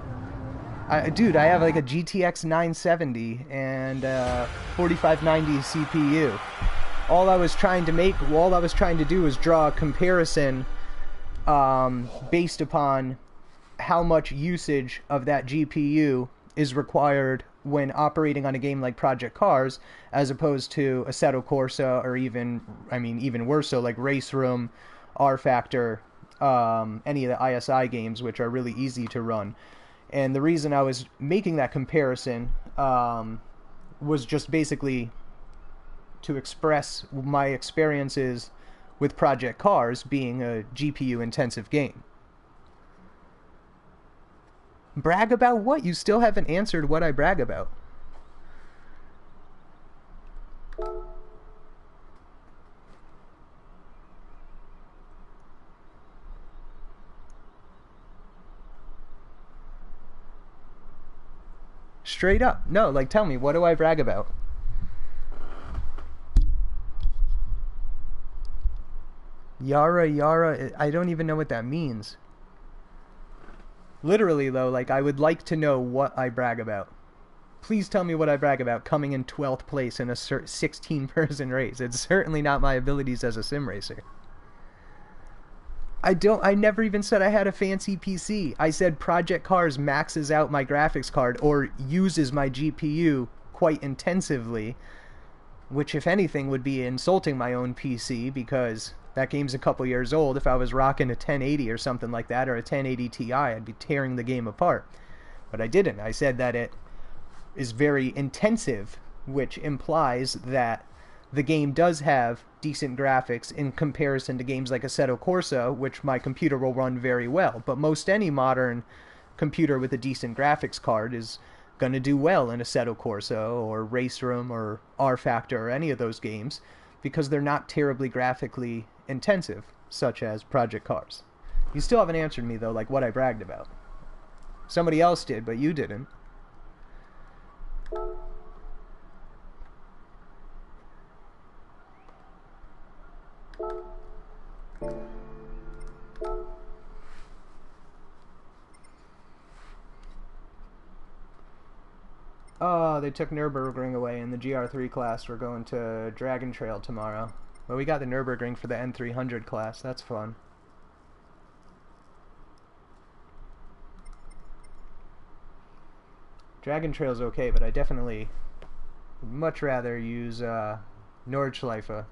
Speaker 1: dude, I have, like, a GTX 970 and 4590 CPU. All I was trying to do was draw a comparison based upon how much usage of that GPU is required when operating on a game like Project Cars, as opposed to Assetto Corsa, or even worse so, like Race Room, R Factor, any of the ISI games, which are really easy to run. And the reason I was making that comparison was just basically to express my experiences with Project Cars being a GPU-intensive game. Brag about what? You still haven't answered what I brag about. Straight up. No, like, tell me, what do I brag about? Yara, I don't even know what that means. Literally, though, like, I would like to know what I brag about. Please tell me what I brag about coming in 12th place in a 16-person race. It's certainly not my abilities as a sim racer. I never even said I had a fancy PC. I said Project Cars maxes out my graphics card or uses my GPU quite intensively, which, if anything, would be insulting my own PC because that game's a couple years old. If I was rocking a 1080 or something like that, or a 1080 Ti, I'd be tearing the game apart. But I didn't. I said that it is very intensive, which implies that the game does have decent graphics in comparison to games like Assetto Corsa, which my computer will run very well. But most any modern computer with a decent graphics card is going to do well in Assetto Corsa or Race Room or R Factor or any of those games because they're not terribly graphically intensive, such as Project Cars. You still haven't answered me, though, like what I bragged about. Somebody else did, but you didn't. Oh, they took Nürburgring away in the Gr.3 class. We're going to Dragon Trail tomorrow. But we got the Nürburgring for the N300 class. That's fun. Dragon Trail's okay, but I definitely would much rather use Nordshleife.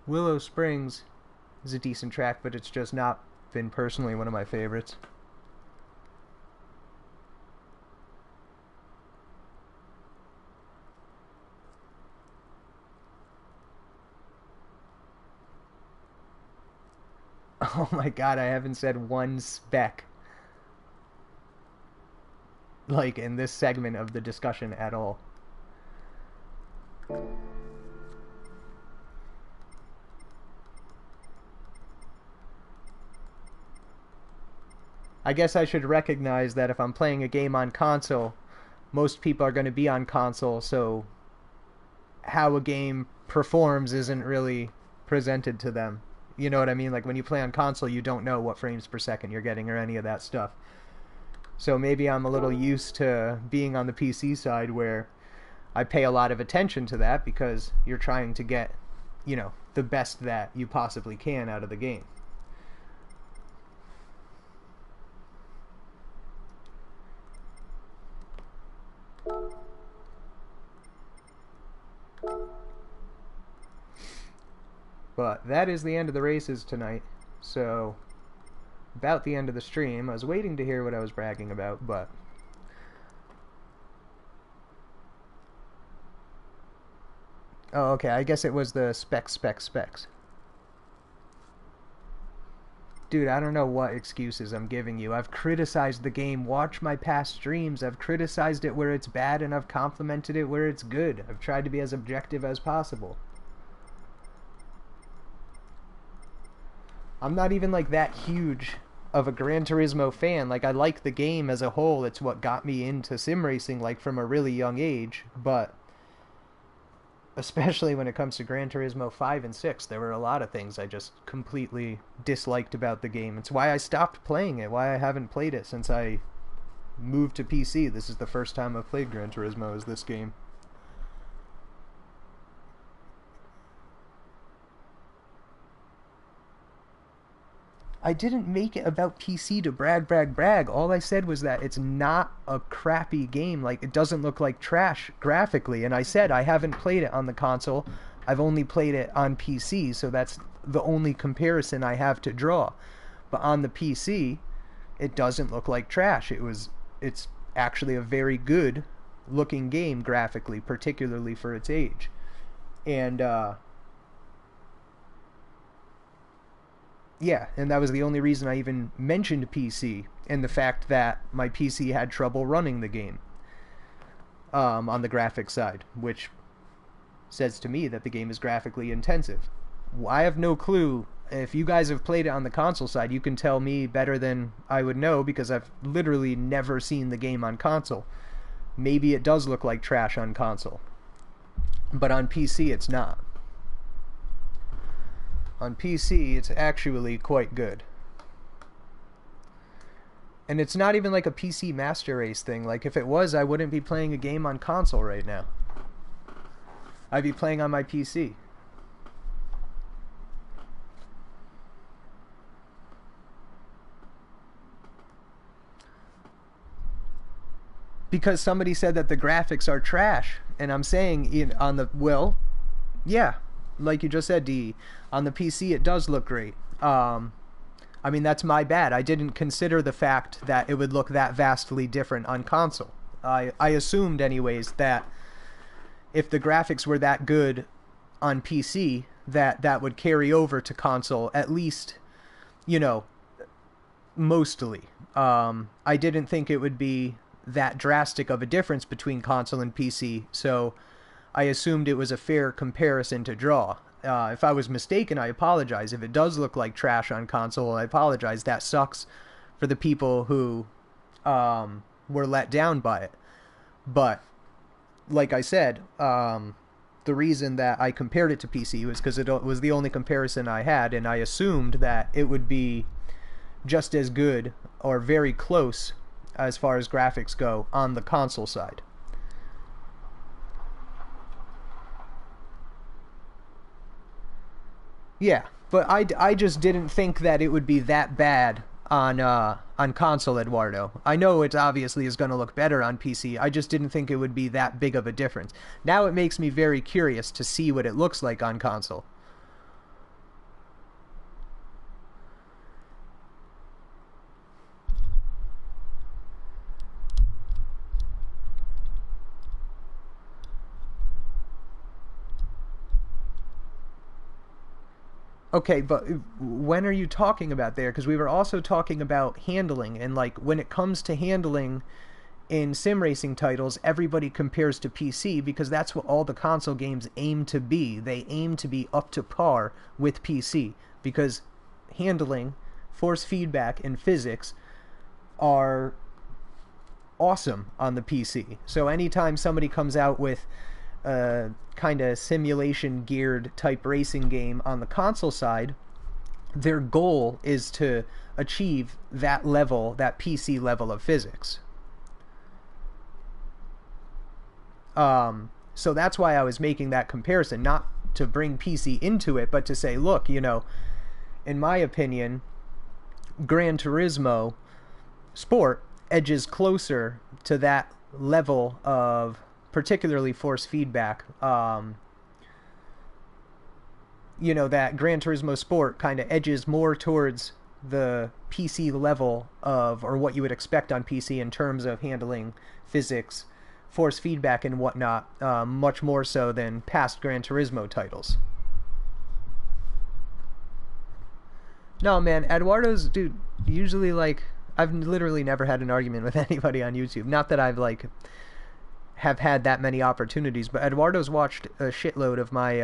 Speaker 1: Willow Springs is a decent track, but it's just not been personally one of my favorites. Oh my god, I haven't said one spec like in this segment of the discussion at all. I guess I should recognize that if I'm playing a game on console, most people are going to be on console, so how a game performs isn't really presented to them. You know what I mean? Like when you play on console, you don't know what frames per second you're getting or any of that stuff. So maybe I'm a little used to being on the PC side where I pay a lot of attention to that because you're trying to get, you know, the best that you possibly can out of the game. But that is the end of the races tonight, so about the end of the stream. I was waiting to hear what I was bragging about, but oh, okay, I guess it was the specs. Dude, I don't know what excuses I'm giving you. I've criticized the game. Watch my past streams. I've criticized it where it's bad, and I've complimented it where it's good. I've tried to be as objective as possible. I'm not even like that huge of a Gran Turismo fan. Like, I like the game as a whole. It's what got me into sim racing, like, from a really young age. But especially when it comes to Gran Turismo 5 and 6, there were a lot of things I just completely disliked about the game. It's why I stopped playing it, why I haven't played it since I moved to PC. This is the first time I've played Gran Turismo, is this game. I didn't make it about PC to brag. All I said was that it's not a crappy game. Like, it doesn't look like trash graphically. And I said I haven't played it on the console. I've only played it on PC, so that's the only comparison I have to draw. But on the PC, it doesn't look like trash. It's actually a very good looking game graphically, particularly for its age. And Yeah, and that was the only reason I even mentioned PC, and the fact that my PC had trouble running the game on the graphics side, which says to me that the game is graphically intensive. I have no clue. If you guys have played it on the console side, you can tell me better than I would know, because I've literally never seen the game on console. Maybe it does look like trash on console, but on PC it's not. On PC it's actually quite good. And it's not even like a PC Master Race thing. Like, if it was, I wouldn't be playing a game on console right now. I'd be playing on my PC. Because somebody said that the graphics are trash, and I'm saying on the, well, yeah, like you just said, D, on the PC it does look great. I mean, that's my bad. I didn't consider the fact that it would look that vastly different on console. I assumed anyways that if the graphics were that good on PC, that would carry over to console, at least, you know, mostly. I didn't think it would be that drastic of a difference between console and PC, so I assumed it was a fair comparison to draw. If I was mistaken, I apologize. If it does look like trash on console, I apologize. That sucks for the people who were let down by it. But, like I said, the reason that I compared it to PC was because it was the only comparison I had, and I assumed that it would be just as good or very close as far as graphics go on the console side. Yeah, but I just didn't think that it would be that bad on console, Eduardo. I know it obviously is going to look better on PC. I just didn't think it would be that big of a difference. Now it makes me very curious to see what it looks like on console. Okay, but when are you talking about there? Because we were also talking about handling, and like when it comes to handling in sim racing titles, everybody compares to PC because that's what all the console games aim to be. They aim to be up to par with PC because handling, force feedback, and physics are awesome on the PC. So anytime somebody comes out with a kind of simulation geared type racing game on the console side, their goal is to achieve that level, that PC level of physics. So that's why I was making that comparison, not to bring PC into it, but to say, look, you know, in my opinion, Gran Turismo Sport edges closer to that level of particularly force feedback. You know, that Gran Turismo Sport kind of edges more towards the PC level of, or what you would expect on PC in terms of handling physics, force feedback, and whatnot, much more so than past Gran Turismo titles. No, man, Eduardo's, dude, usually, like, I've literally never had an argument with anybody on YouTube. Not that I've, like, have had that many opportunities, but Eduardo's watched a shitload of my,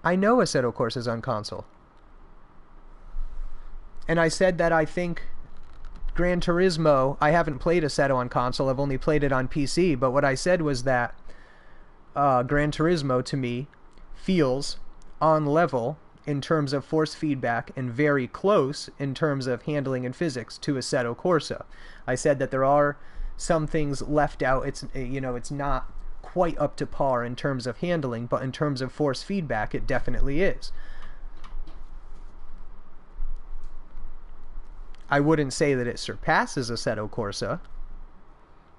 Speaker 1: I know Assetto Corsa's on console. And I said that I think Gran Turismo, I haven't played Assetto on console, I've only played it on PC, but what I said was that Gran Turismo, to me, feels on level in terms of force feedback and very close in terms of handling and physics to Assetto Corsa. I said that there are some things left out. It's, you know, it's not quite up to par in terms of handling, but in terms of force feedback, it definitely is. I wouldn't say that it surpasses Assetto Corsa,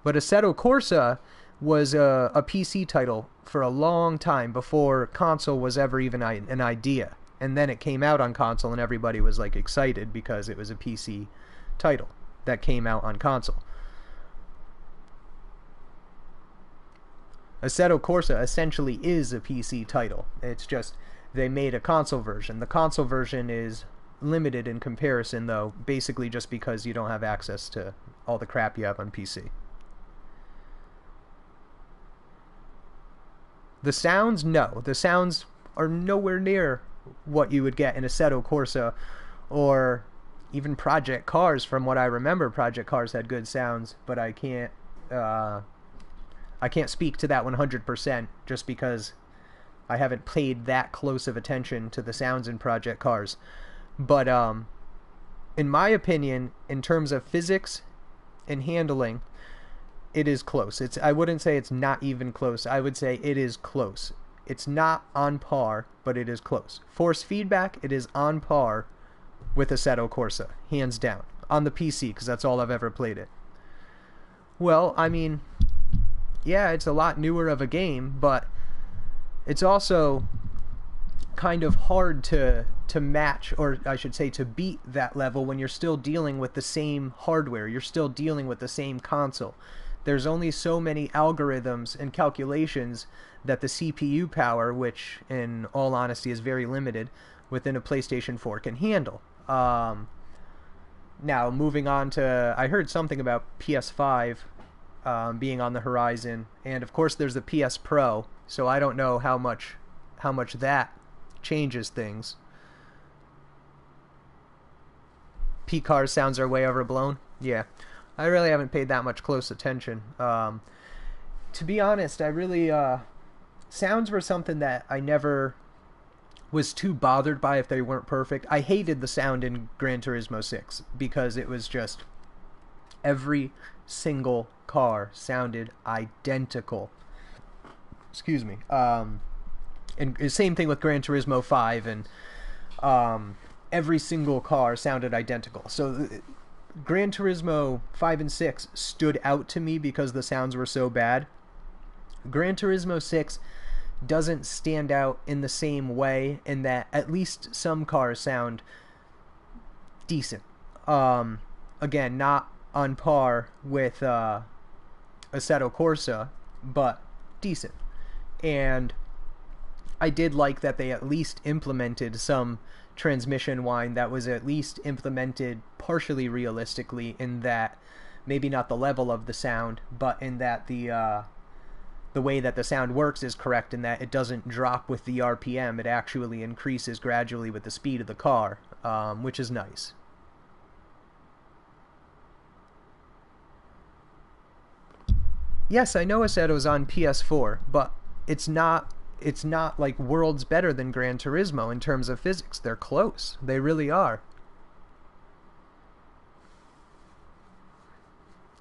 Speaker 1: but Assetto Corsa was a PC title for a long time before console was ever even an idea. And then it came out on console and everybody was like excited because it was a PC title that came out on console. Assetto Corsa essentially is a PC title. It's just they made a console version. The console version is limited in comparison, though, basically just because you don't have access to all the crap you have on PC. The sounds, no. The sounds are nowhere near what you would get in Assetto Corsa or even Project Cars. From what I remember, Project Cars had good sounds, but I can't speak to that 100% just because I haven't paid that close of attention to the sounds in Project Cars. But in my opinion, in terms of physics and handling, it is close. I wouldn't say it's not even close. I would say it is close. It's not on par, but it is close. Force feedback, it is on par with Assetto Corsa, hands down, on the PC, because that's all I've ever played it. Well, I mean, yeah, it's a lot newer of a game, but it's also kind of hard to match, or I should say to beat that level when you're still dealing with the same hardware. You're still dealing with the same console. There's only so many algorithms and calculations that the CPU power, which in all honesty is very limited, within a PlayStation 4 can handle. Now, moving on to, I heard something about PS5 being on the horizon, and of course there's the PS Pro, so I don't know how much that changes things. P-Cars sounds are way overblown. Yeah. I really haven't paid that much close attention. To be honest, I really... sounds were something that I never was too bothered by if they weren't perfect. I hated the sound in Gr.3 6 because it was just... every single car sounded identical. Excuse me. And same thing with Gr.3 5, and every single car sounded identical. So... Gr.3 5 and 6 stood out to me because the sounds were so bad. Gr.3 6 doesn't stand out in the same way in that at least some cars sound decent. Again, not on par with Assetto Corsa, but decent. And I did like that they at least implemented some transmission whine that was at least implemented partially realistically, in that maybe not the level of the sound, but in that the way that the sound works is correct, in that it doesn't drop with the RPM, it actually increases gradually with the speed of the car, which is nice. Yes, I know Assetto's on PS4, but it's not like worlds better than Gran Turismo in terms of physics. They're close. They really are.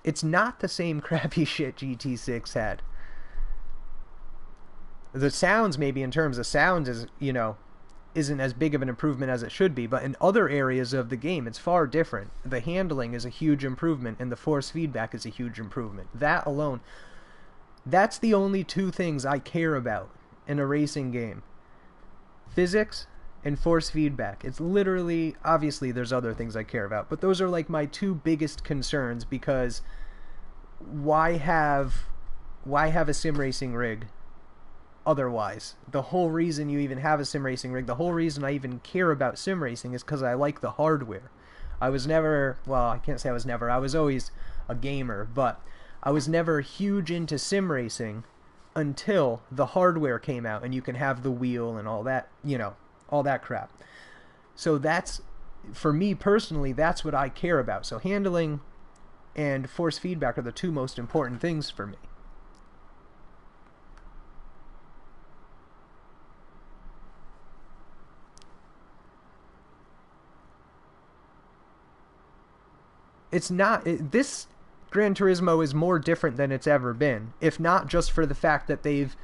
Speaker 1: It's not the same crappy shit GT6 had. The sounds, maybe in terms of sounds, is, isn't as big of an improvement as it should be, but in other areas of the game, it's far different. The handling is a huge improvement, and the force feedback is a huge improvement. That alone, that's the only two things I care about in a racing game: physics and force feedback. It's literally, obviously there's other things I care about, but those are like my two biggest concerns, because why have a sim racing rig otherwise? The whole reason you even have a sim racing rig, the whole reason I even care about sim racing, is because I like the hardware. I was never, well, I can't say I was never, I was always a gamer, but I was never huge into sim racing until the hardware came out and you can have the wheel and all that, all that crap. So that's, for me personally, that's what I care about. So handling and force feedback are the two most important things for me. It's not, this Gran Turismo is more different than it's ever been, if not just for the fact that they've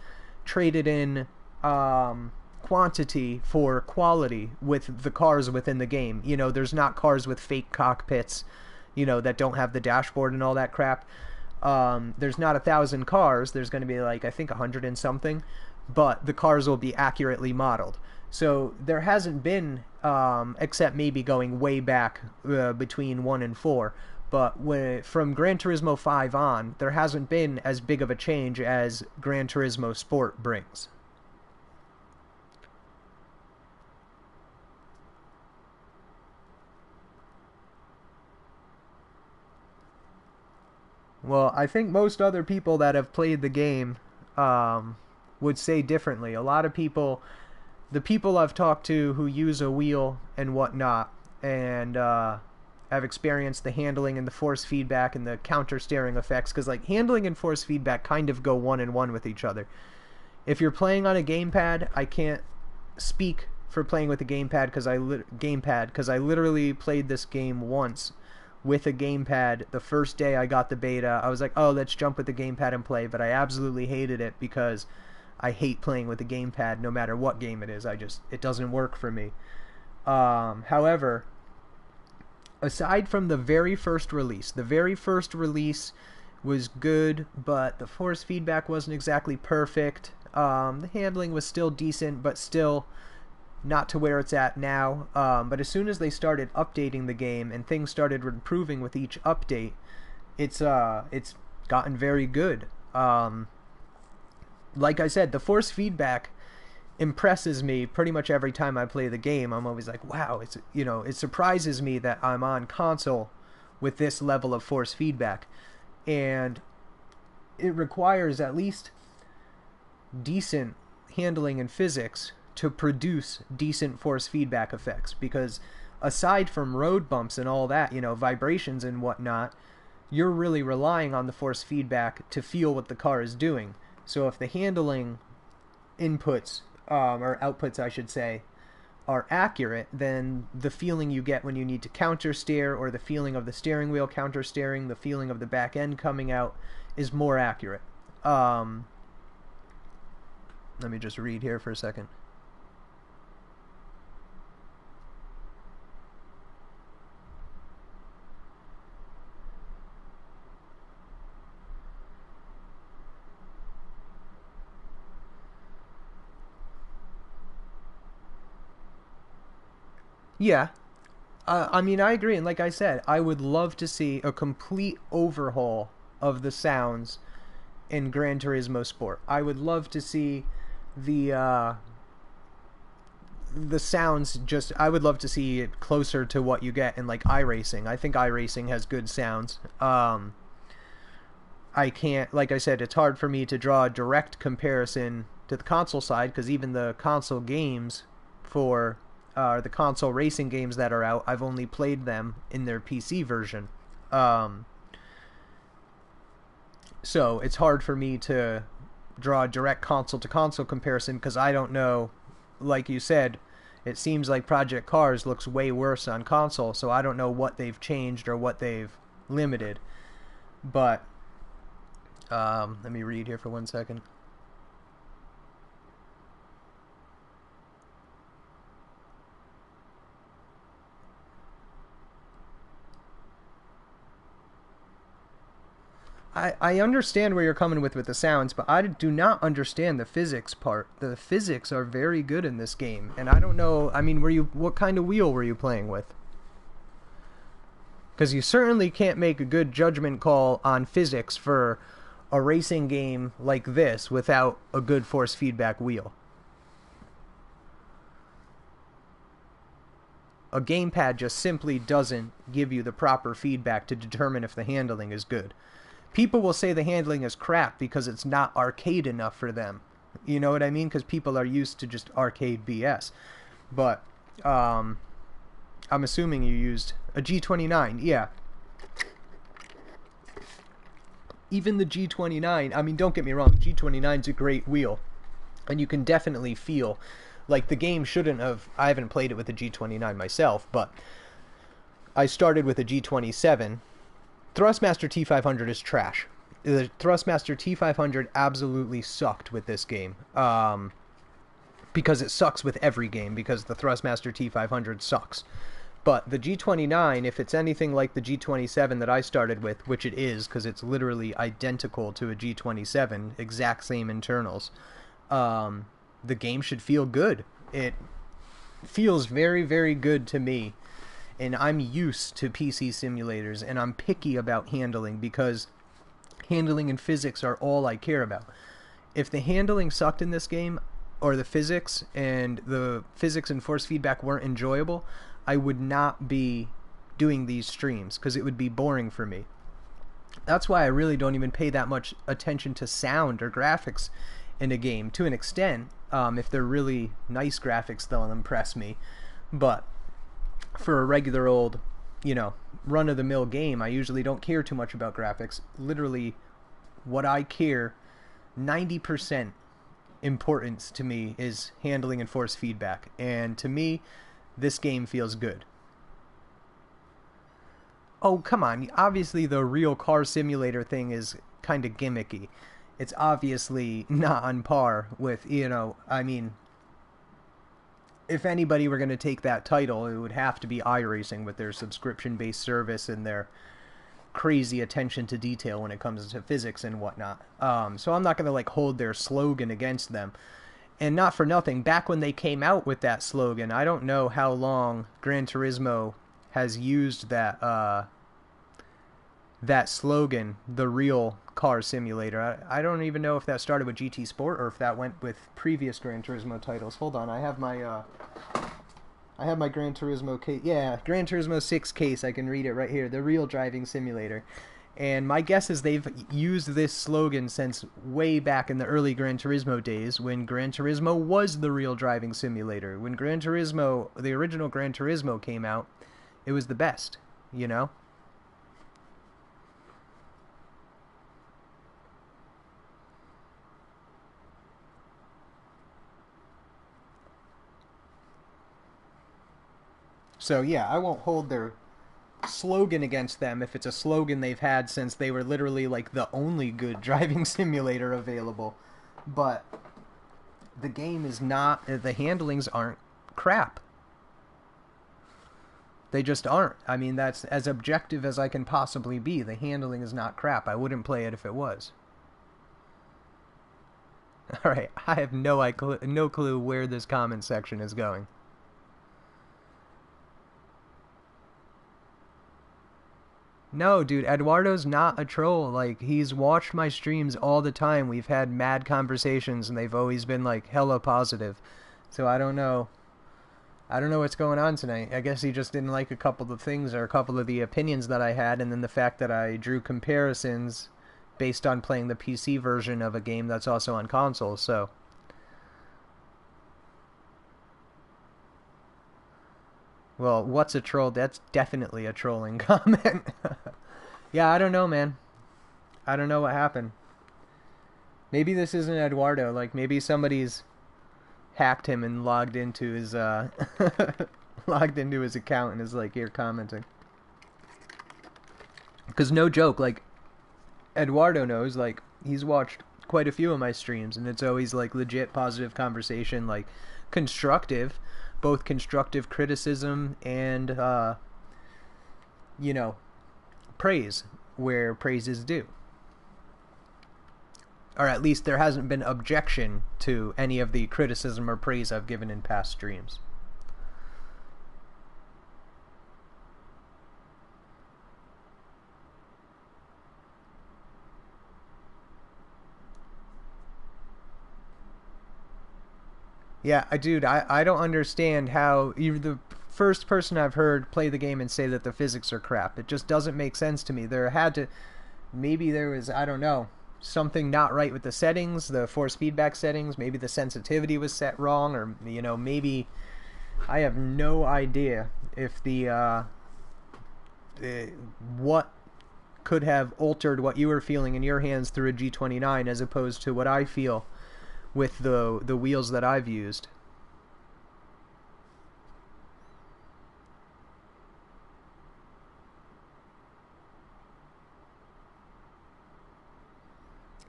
Speaker 1: traded in quantity for quality with the cars within the game. There's not cars with fake cockpits, that don't have the dashboard and all that crap. There's not 1,000 cars. There's going to be like, I think 100 and something, but the cars will be accurately modeled. So there hasn't been, except maybe going way back between 1 and 4, but from Gran Turismo 5 on, there hasn't been as big of a change as Gran Turismo Sport brings. Well, I think most other people that have played the game would say differently. A lot of people, the people I've talked to who use a wheel and whatnot, and have experienced the handling and the force feedback and the counter steering effects, because like handling and force feedback kind of go one in one with each other. If you're playing on a gamepad, I can't speak for playing with a gamepad because I literally played this game once with a gamepad. The first day I got the beta, I was like, oh, let's jump with the gamepad and play, but I absolutely hated it because I hate playing with a gamepad no matter what game it is. It doesn't work for me. However, aside from the very first release was good, but the force feedback wasn't exactly perfect. The handling was still decent, but still not to where it's at now. But as soon as they started updating the game and things started improving with each update, it's gotten very good. Like I said, the force feedback impresses me pretty much every time I play the game. I'm always like, wow, it surprises me that I'm on console with this level of force feedback. And it requires at least decent handling and physics to produce decent force feedback effects, because aside from road bumps and all that, vibrations and whatnot, you're really relying on the force feedback to feel what the car is doing. So if the handling inputs, or outputs I should say, are accurate, then the feeling you get when you need to counter steer, or the feeling of the steering wheel counter steering, the feeling of the back end coming out, is more accurate. Let me just read here for a second. Yeah, I mean, I agree, and like I said, I would love to see a complete overhaul of the sounds in Gran Turismo Sport. I would love to see the sounds I would love to see it closer to what you get in like iRacing. I think iRacing has good sounds. I can't, like I said, it's hard for me to draw a direct comparison to the console side, because even the console games for the console racing games that are out, I've only played them in their PC version. So it's hard for me to draw a direct console to console comparison, because I don't know, like you said, it seems like Project Cars looks way worse on console, so I don't know what they've changed or what they've limited. But let me read here for 1 second. I understand where you're coming with the sounds, but I do not understand the physics part. The physics are very good in this game, and I don't know, I mean, what kind of wheel were you playing with? Because you certainly can't make a good judgment call on physics for a racing game like this without a good force feedback wheel. A gamepad just simply doesn't give you the proper feedback to determine if the handling is good. People will say the handling is crap because it's not arcade enough for them. You know what I mean? Because people are used to just arcade BS. But I'm assuming you used a G29. Yeah. Even the G29, I mean, don't get me wrong, G29's a great wheel. And you can definitely feel, like, the game shouldn't have, I haven't played it with the G29 myself, but I started with a G27. Thrustmaster T500 is trash. The Thrustmaster T500 absolutely sucked with this game. Because it sucks with every game, because the Thrustmaster T500 sucks. But the G29, if it's anything like the G27 that I started with, which it is, because it's literally identical to a G27, exact same internals, the game should feel good. It feels very, very good to me. And I'm used to PC simulators, and I'm picky about handling, because handling and physics are all I care about. If the handling sucked in this game, or the physics and force feedback weren't enjoyable, I would not be doing these streams, because it would be boring for me. That's why I really don't even pay that much attention to sound or graphics in a game. To an extent, if they're really nice graphics, they'll impress me. But for a regular old, run-of-the-mill game, I usually don't care too much about graphics. Literally, what I care, 90% importance to me is handling and force feedback. And to me, this game feels good. Oh, come on. Obviously, the real car simulator thing is kind of gimmicky. It's obviously not on par with, I mean, if anybody were going to take that title, it would have to be iRacing with their subscription-based service and their crazy attention to detail when it comes to physics and whatnot. So I'm not going to hold their slogan against them. And not for nothing, back when they came out with that slogan, I don't know how long Gran Turismo has used that slogan, the real car simulator. I don't even know if that started with GT Sport or if that went with previous Gran Turismo titles. Hold on, I have my Gran Turismo case. Yeah, Gran Turismo 6 case. I can read it right here. The real driving simulator. And my guess is they've used this slogan since way back in the early Gran Turismo days when Gran Turismo was the real driving simulator. When Gran Turismo, the original Gran Turismo came out, it was the best, So yeah, I won't hold their slogan against them if it's a slogan they've had since they were literally the only good driving simulator available. But the game is not, the handlings aren't crap. They just aren't. I mean, that's as objective as I can possibly be. The handling is not crap. I wouldn't play it if it was. Alright, I have no clue where this comment section is going. No, dude, Eduardo's not a troll. He's watched my streams all the time. We've had mad conversations, and they've always been, hella positive. So I don't know. I don't know what's going on tonight. I guess he just didn't like a couple of things or a couple of the opinions that I had, and then the fact that I drew comparisons based on playing the PC version of a game that's also on console, so... Well, what's a troll? That's definitely a trolling comment. Yeah, I don't know, man. I don't know what happened. Maybe this isn't Eduardo. Maybe somebody's hacked him and logged into his logged into his account and is here commenting. Because no joke, Eduardo knows, he's watched quite a few of my streams, and it's always legit positive conversation, constructive. Both constructive criticism and, praise where praise is due. Or at least there hasn't been objection to any of the criticism or praise I've given in past streams. Yeah, dude, I don't understand how you're the first person I've heard play the game and say that the physics are crap. It just doesn't make sense to me. Maybe there was, I don't know, something not right with the settings, the force feedback settings. Maybe the sensitivity was set wrong, or, maybe, I have no idea if what could have altered what you were feeling in your hands through a G29 as opposed to what I feel with the wheels that I've used.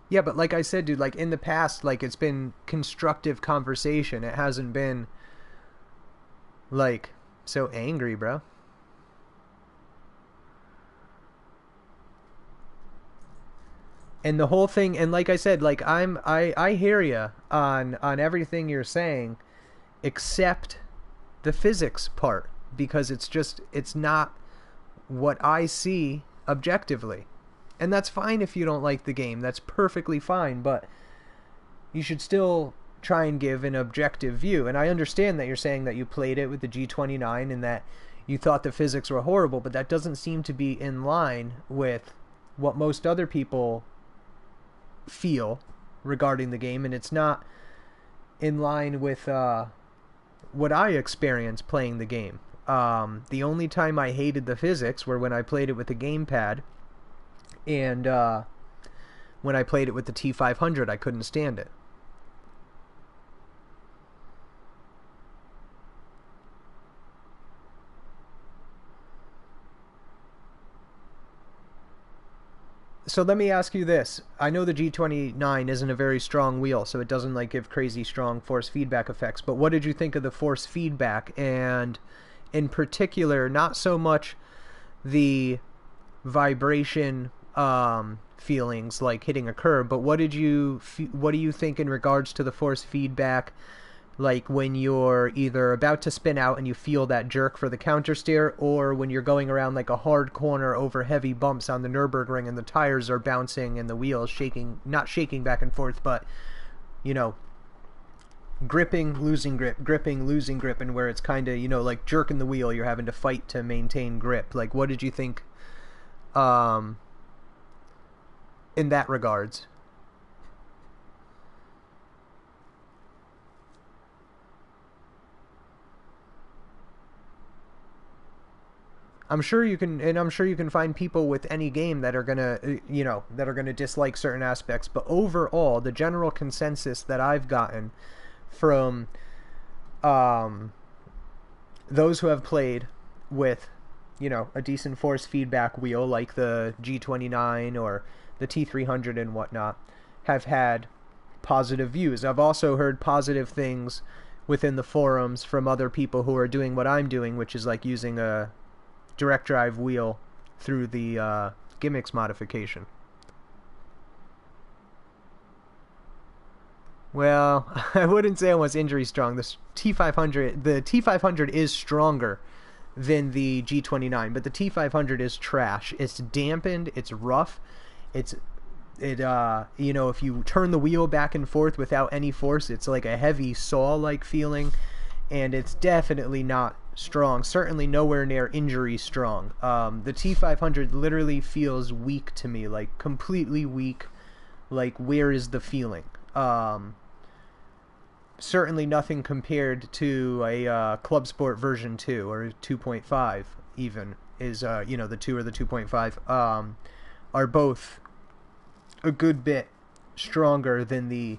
Speaker 1: Yeah, but like I said, dude, in the past, it's been constructive conversation. It hasn't been, so angry, bro. And the whole thing, and like I said, I hear you on everything you're saying, except the physics part, because it's not what I see objectively. And that's fine if you don't like the game. That's perfectly fine, but you should still try and give an objective view. And I understand that you're saying that you played it with the G29 and that you thought the physics were horrible, but that doesn't seem to be in line with what most other people feel regarding the game, and it's not in line with what I experienced playing the game. The only time I hated the physics were when I played it with the gamepad, and when I played it with the T500, I couldn't stand it. So let me ask you this. I know the G29 isn't a very strong wheel, so it doesn't like give crazy strong force feedback effects, but what did you think of the force feedback? And in particular, not so much the vibration feelings like hitting a curb, but what do you think in regards to the force feedback, like when you're either about to spin out and you feel that jerk for the counter steer, or when you're going around like a hard corner over heavy bumps on the Nürburgring and the tires are bouncing and the wheels shaking, not shaking back and forth, but, you know, gripping, losing grip, gripping, losing grip, and where it's kind of, you know, like jerking the wheel, you're having to fight to maintain grip. Like, what did you think in that regards? I'm sure you can find people with any game that are gonna, that are gonna dislike certain aspects. But overall, the general consensus that I've gotten from those who have played with, a decent force feedback wheel like the G29 or the T300 and whatnot, have had positive views. I've also heard positive things within the forums from other people who are doing what I'm doing, which is like using a direct drive wheel through the gimmicks modification. Well, I wouldn't say almost injury strong. The T500 is stronger than the G29, but the T500 is trash. It's dampened, it's rough, if you turn the wheel back and forth without any force, it's like a heavy saw-like feeling, and it's definitely not strong, certainly nowhere near injury strong. The T500 literally feels weak to me, like completely weak, like where is the feeling? Certainly nothing compared to a Club Sport version 2 or 2.5 even is, the 2 or the 2.5 are both a good bit stronger than the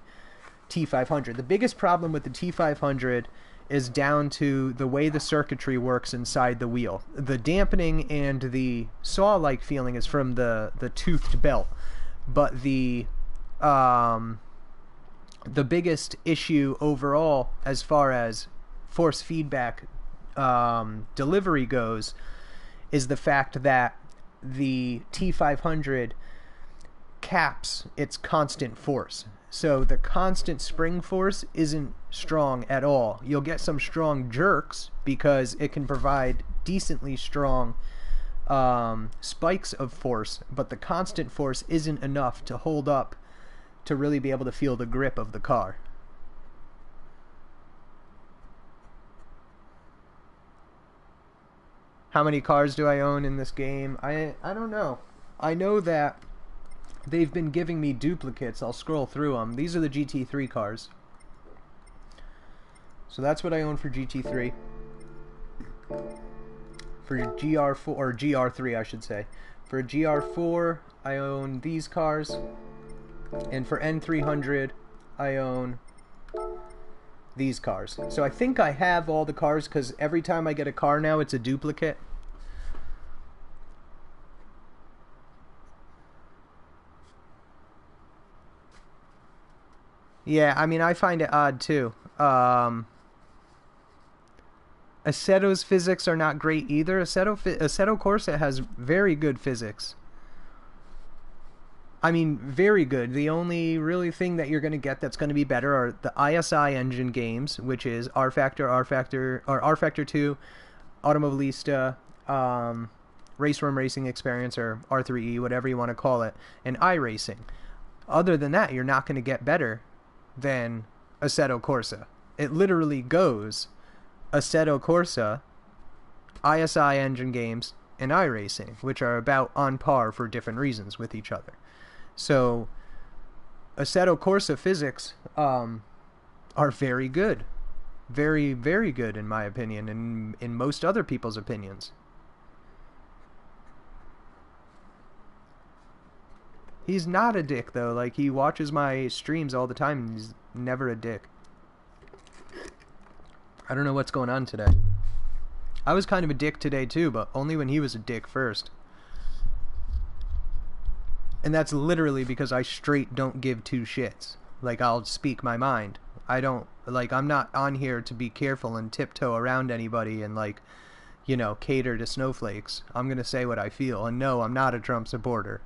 Speaker 1: T500. The biggest problem with the T500 is down to the way the circuitry works inside the wheel. The dampening and the saw-like feeling is from the toothed belt, but the biggest issue overall as far as force feedback delivery goes is the fact that the T500 caps its constant force. So the constant spring force isn't strong at all. You'll get some strong jerks because it can provide decently strong spikes of force, but the constant force isn't enough to hold up to really be able to feel the grip of the car. How many cars do I own in this game? I don't know. I know that they've been giving me duplicates. I'll scroll through them. These are the GT3 cars. So that's what I own for GT3. For GR4, or Gr.3 I should say. For Gr4, I own these cars. And for N300, I own these cars. So I think I have all the cars, because every time I get a car now, it's a duplicate. Yeah, I mean, I find it odd, too. Assetto's physics are not great either. Assetto Corsa has very good physics. I mean, very good. The only really thing that you're going to get that's going to be better are the ISI engine games, which is R-Factor, or R-Factor 2, Automobilista, Race Room Racing Experience, or R3E, whatever you want to call it, and iRacing. Other than that, you're not going to get better than Assetto Corsa. It literally goes Assetto Corsa, ISI engine games, and iRacing, which are about on par for different reasons with each other. So Assetto Corsa physics are very good. Very, very good in my opinion, and in most other people's opinions. He's not a dick, though. Like, he watches my streams all the time, and he's never a dick. I don't know what's going on today. I was kind of a dick today, too, but only when he was a dick first. And that's literally because I straight don't give two shits. Like, I'll speak my mind. I don't, like, I'm not on here to be careful and tiptoe around anybody and, like, you know, cater to snowflakes. I'm gonna say what I feel, and no, I'm not a Trump supporter.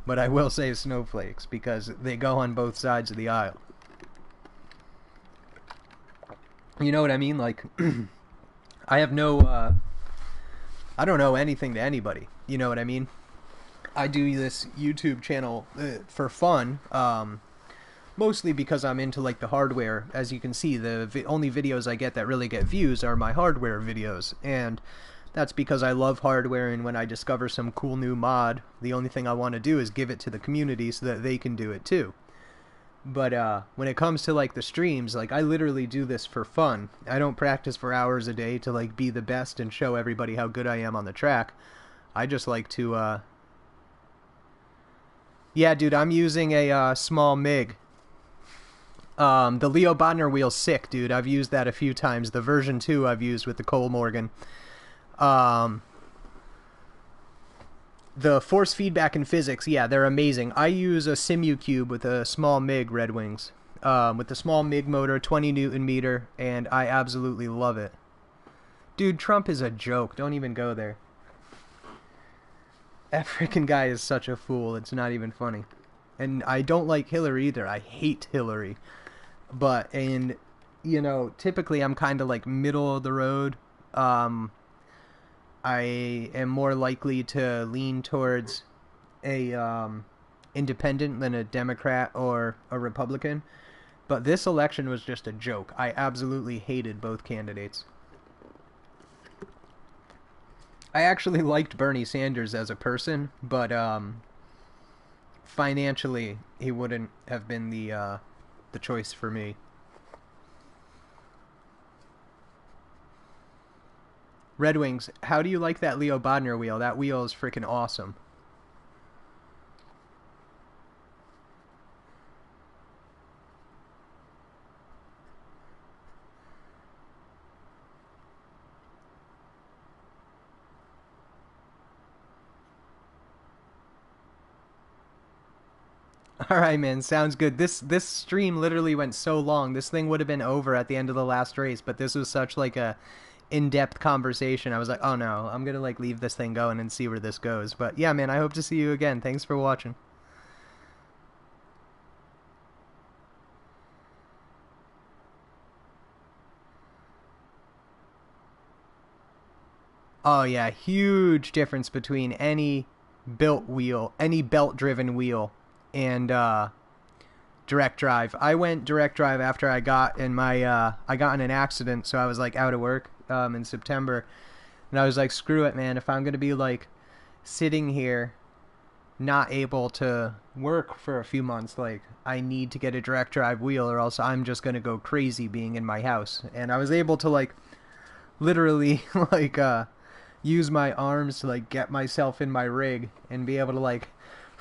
Speaker 1: But I will say snowflakes, because they go on both sides of the aisle. You know what I mean? Like, I have no, I don't know anything to anybody. You know what I mean? I do this YouTube channel for fun, mostly because I'm into, like, the hardware. As you can see, the only videos I get that really get views are my hardware videos, and that's because I love hardware, and when I discover some cool new mod, the only thing I want to do is give it to the community so that they can do it too. But when it comes to, like, the streams, like, I literally do this for fun. I don't practice for hours a day to, like, be the best and show everybody how good I am on the track. I just like to, yeah, dude, I'm using a small MiG. The Leo Bodner wheel's sick, dude. I've used that a few times. The version 2 I've used with the Cole Morgan. The force feedback and physics, yeah, they're amazing. I use a SimuCube with a small MiG Red Wings. With the small MiG motor, 20 Newton meter, and I absolutely love it. Dude, Trump is a joke. Don't even go there. That freaking guy is such a fool. It's not even funny. And I don't like Hillary either. I hate Hillary. But, and, you know, typically I'm kind of like middle of the road. I am more likely to lean towards a independent than a Democrat or a Republican. But this election was just a joke. I absolutely hated both candidates. I actually liked Bernie Sanders as a person, but financially he wouldn't have been the choice for me. Red Wings, how do you like that Leo Bodner wheel? That wheel is freaking awesome. Alright, man, sounds good. This stream literally went so long. This thing would have been over at the end of the last race, but this was such like a in-depth conversation. I was like, oh no, I'm gonna like leave this thing going and see where this goes. But yeah, man, I hope to see you again. Thanks for watching. Oh yeah, huge difference between any built wheel, any belt-driven wheel, and direct drive. I went direct drive after I got in my I got in an accident, so I was like out of work in September, and I was like, screw it, man. If I'm gonna be like sitting here not able to work for a few months, like, I need to get a direct drive wheel, or else I'm just gonna go crazy being in my house. And I was able to like literally like use my arms to like get myself in my rig and be able to like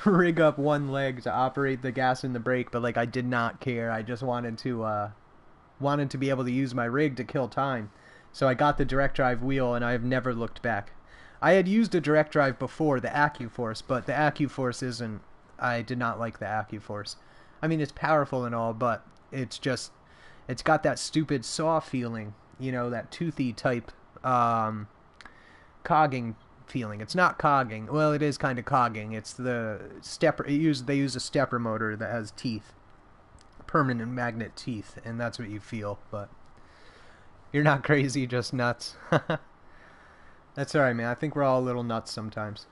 Speaker 1: rig up one leg to operate the gas and the brake, but like I did not care. I just wanted to be able to use my rig to kill time. So I got the direct drive wheel, and I have never looked back. I had used a direct drive before, the AccuForce, but the AccuForce isn't, I did not like the AccuForce. I mean, it's powerful and all, but it's just, it's got that stupid saw feeling, you know, that toothy type cogging feeling. It's not cogging. Well, it is kind of cogging. It's the stepper. They use a stepper motor that has teeth, permanent magnet teeth, and that's what you feel. But you're not crazy, just nuts. That's alright, man. I think we're all a little nuts sometimes.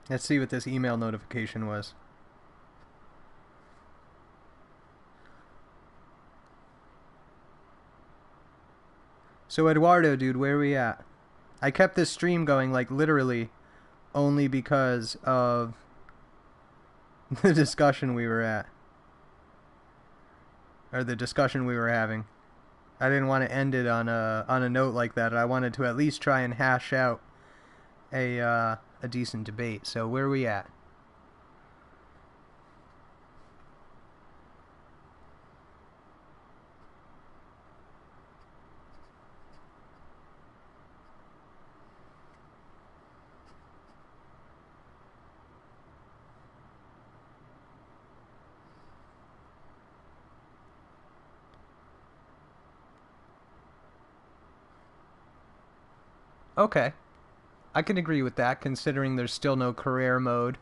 Speaker 1: Let's see what this email notification was. So Eduardo, dude, where are we at? I kept this stream going, like, literally only because of the discussion we were at. Or the discussion we were having. I didn't want to end it on a note like that. I wanted to at least try and hash out a decent debate. So where are we at? Okay. I can agree with that, considering there's still no career mode.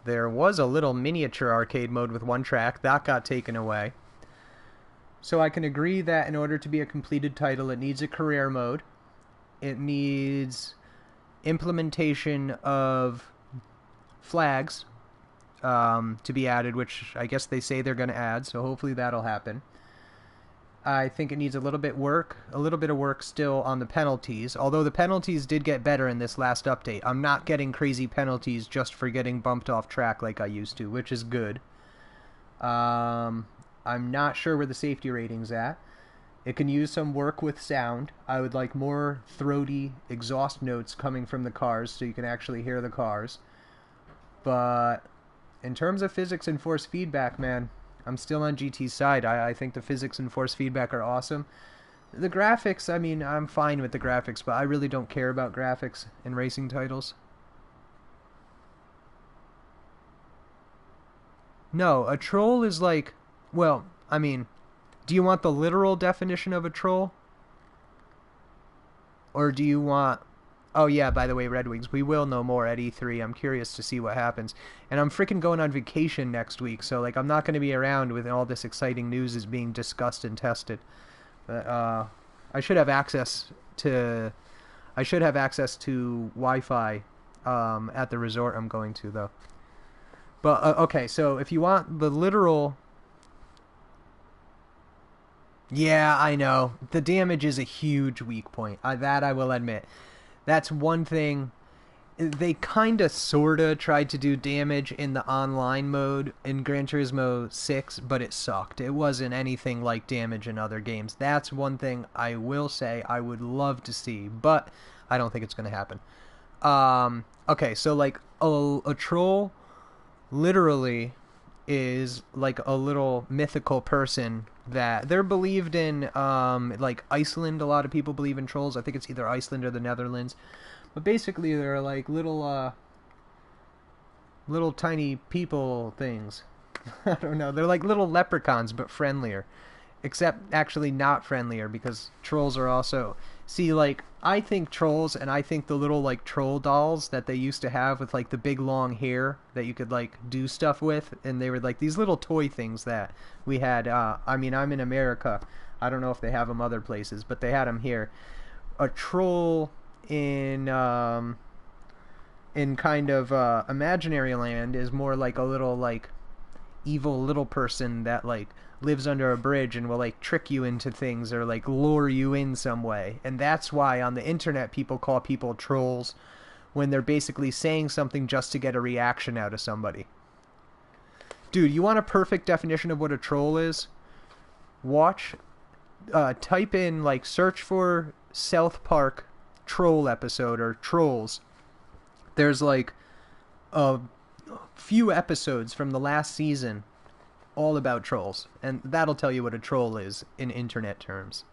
Speaker 1: There was a little miniature arcade mode with one track. That got taken away. So I can agree that in order to be a completed title, it needs a career mode. It needs implementation of flags to be added, which I guess they say they're going to add, so hopefully that'll happen. I think it needs a little bit of work still on the penalties, although the penalties did get better in this last update. I'm not getting crazy penalties just for getting bumped off track like I used to, which is good. I'm not sure where the safety rating's at. It can use some work with sound. I would like more throaty exhaust notes coming from the cars so you can actually hear the cars. But in terms of physics and force feedback, man, I'm still on GT's side. I think the physics and force feedback are awesome. The graphics, I mean, I'm fine with the graphics, but I really don't care about graphics in racing titles. No, a troll is like, well, I mean, do you want the literal definition of a troll? Or do you want... Oh yeah, by the way, Red Wings, we will know more at E3. I'm curious to see what happens. And I'm freaking going on vacation next week, so like I'm not going to be around when all this exciting news is being discussed and tested. But I should have access to Wi-Fi at the resort I'm going to, though. But okay, so if you want the literal... Yeah, I know. The damage is a huge weak point. That I will admit. That's one thing. They kinda sorta tried to do damage in the online mode in Gran Turismo 6, but it sucked. It wasn't anything like damage in other games. That's one thing I will say I would love to see, but I don't think it's gonna happen. Okay, so like a troll literally is like a little mythical person that they're believed in, like Iceland. A lot of people believe in trolls. I think it's either Iceland or the Netherlands, but basically they're like little tiny people things. I don't know, they're like little leprechauns but friendlier, except actually not friendlier, because trolls are also... See, like, I think trolls, and I think the little, like, troll dolls that they used to have with, like, the big long hair that you could, like, do stuff with, and they were, like, these little toy things that we had. I mean, I'm in America. I don't know if they have them other places, but they had them here. A troll in kind of imaginary land is more like a little, like, evil little person that, like, lives under a bridge and will, like, trick you into things or, like, lure you in some way. And that's why on the internet people call people trolls, when they're basically saying something just to get a reaction out of somebody. Dude, you want a perfect definition of what a troll is? Type in, like, search for South Park troll episode or trolls. There's, like, a few episodes from the last season all about trolls, and that'll tell you what a troll is in internet terms.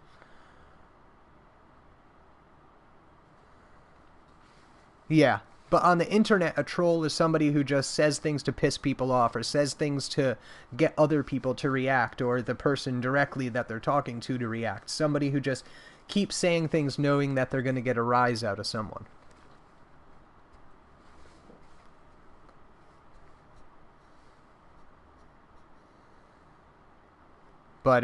Speaker 1: Yeah, but on the internet, a troll is somebody who just says things to piss people off, or says things to get other people to react, or the person directly that they're talking to react. Somebody who just keeps saying things knowing that they're going to get a rise out of someone. But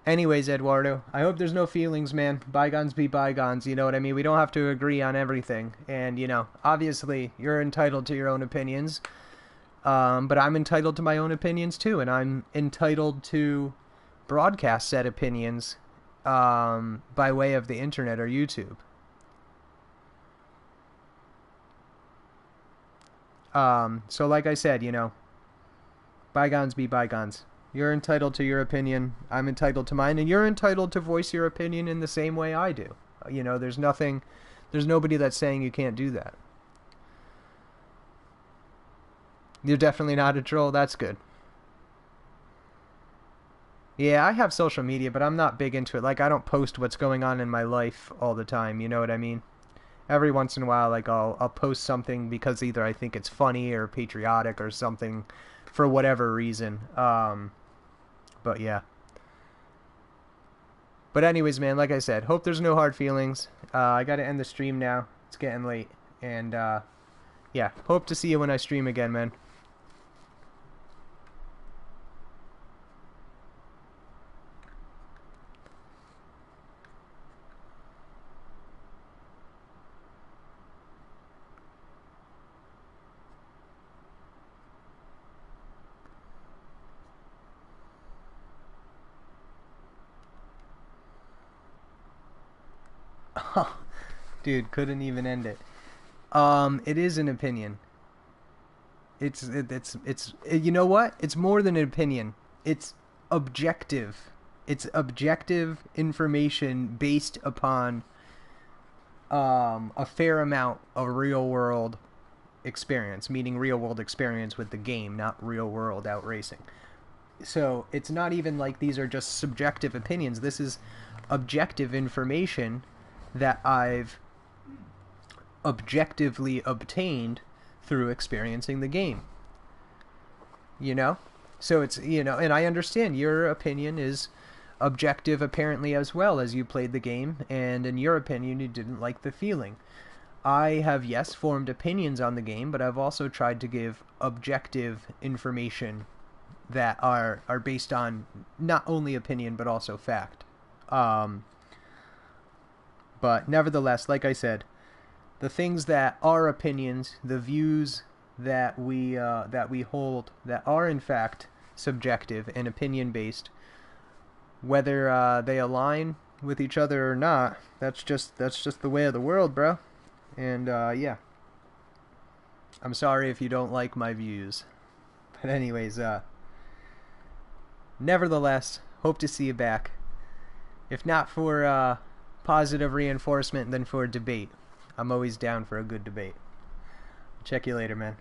Speaker 1: Anyways, Eduardo, I hope there's no feelings, man. Bygones be bygones, you know what I mean? We don't have to agree on everything. And, you know, obviously, you're entitled to your own opinions. But I'm entitled to my own opinions, too. And I'm entitled to broadcast said opinions by way of the internet or YouTube. So like I said, you know, bygones be bygones. You're entitled to your opinion. I'm entitled to mine. And you're entitled to voice your opinion in the same way I do. You know, there's nobody that's saying you can't do that. You're definitely not a troll. That's good. Yeah, I have social media, but I'm not big into it. Like, I don't post what's going on in my life all the time. You know what I mean? Every once in a while, like, I'll post something because either I think it's funny or patriotic or something for whatever reason. But yeah. But anyways, man, like I said, hope there's no hard feelings. I gotta end the stream now. It's getting late. And, yeah, hope to see you when I stream again, man. Dude, couldn't even end it. It is an opinion. It's you know what? It's more than an opinion. It's objective. It's objective information based upon a fair amount of real world experience, meaning real world experience with the game, not real world out racing. So it's not even like these are just subjective opinions. This is objective information that I've objectively obtained through experiencing the game. You know? So it's, you know, and I understand your opinion is objective apparently as well, as you played the game, and in your opinion you didn't like the feeling. I have, yes, formed opinions on the game, but I've also tried to give objective information that are based on not only opinion but also fact. But nevertheless, like I said, the things that are opinions, the views that we hold, that are in fact subjective and opinion based, whether they align with each other or not, that's just the way of the world, bro. And yeah, I'm sorry if you don't like my views, but anyways, nevertheless, hope to see you back. If not for positive reinforcement, then for a debate. I'm always down for a good debate. Check you later, man.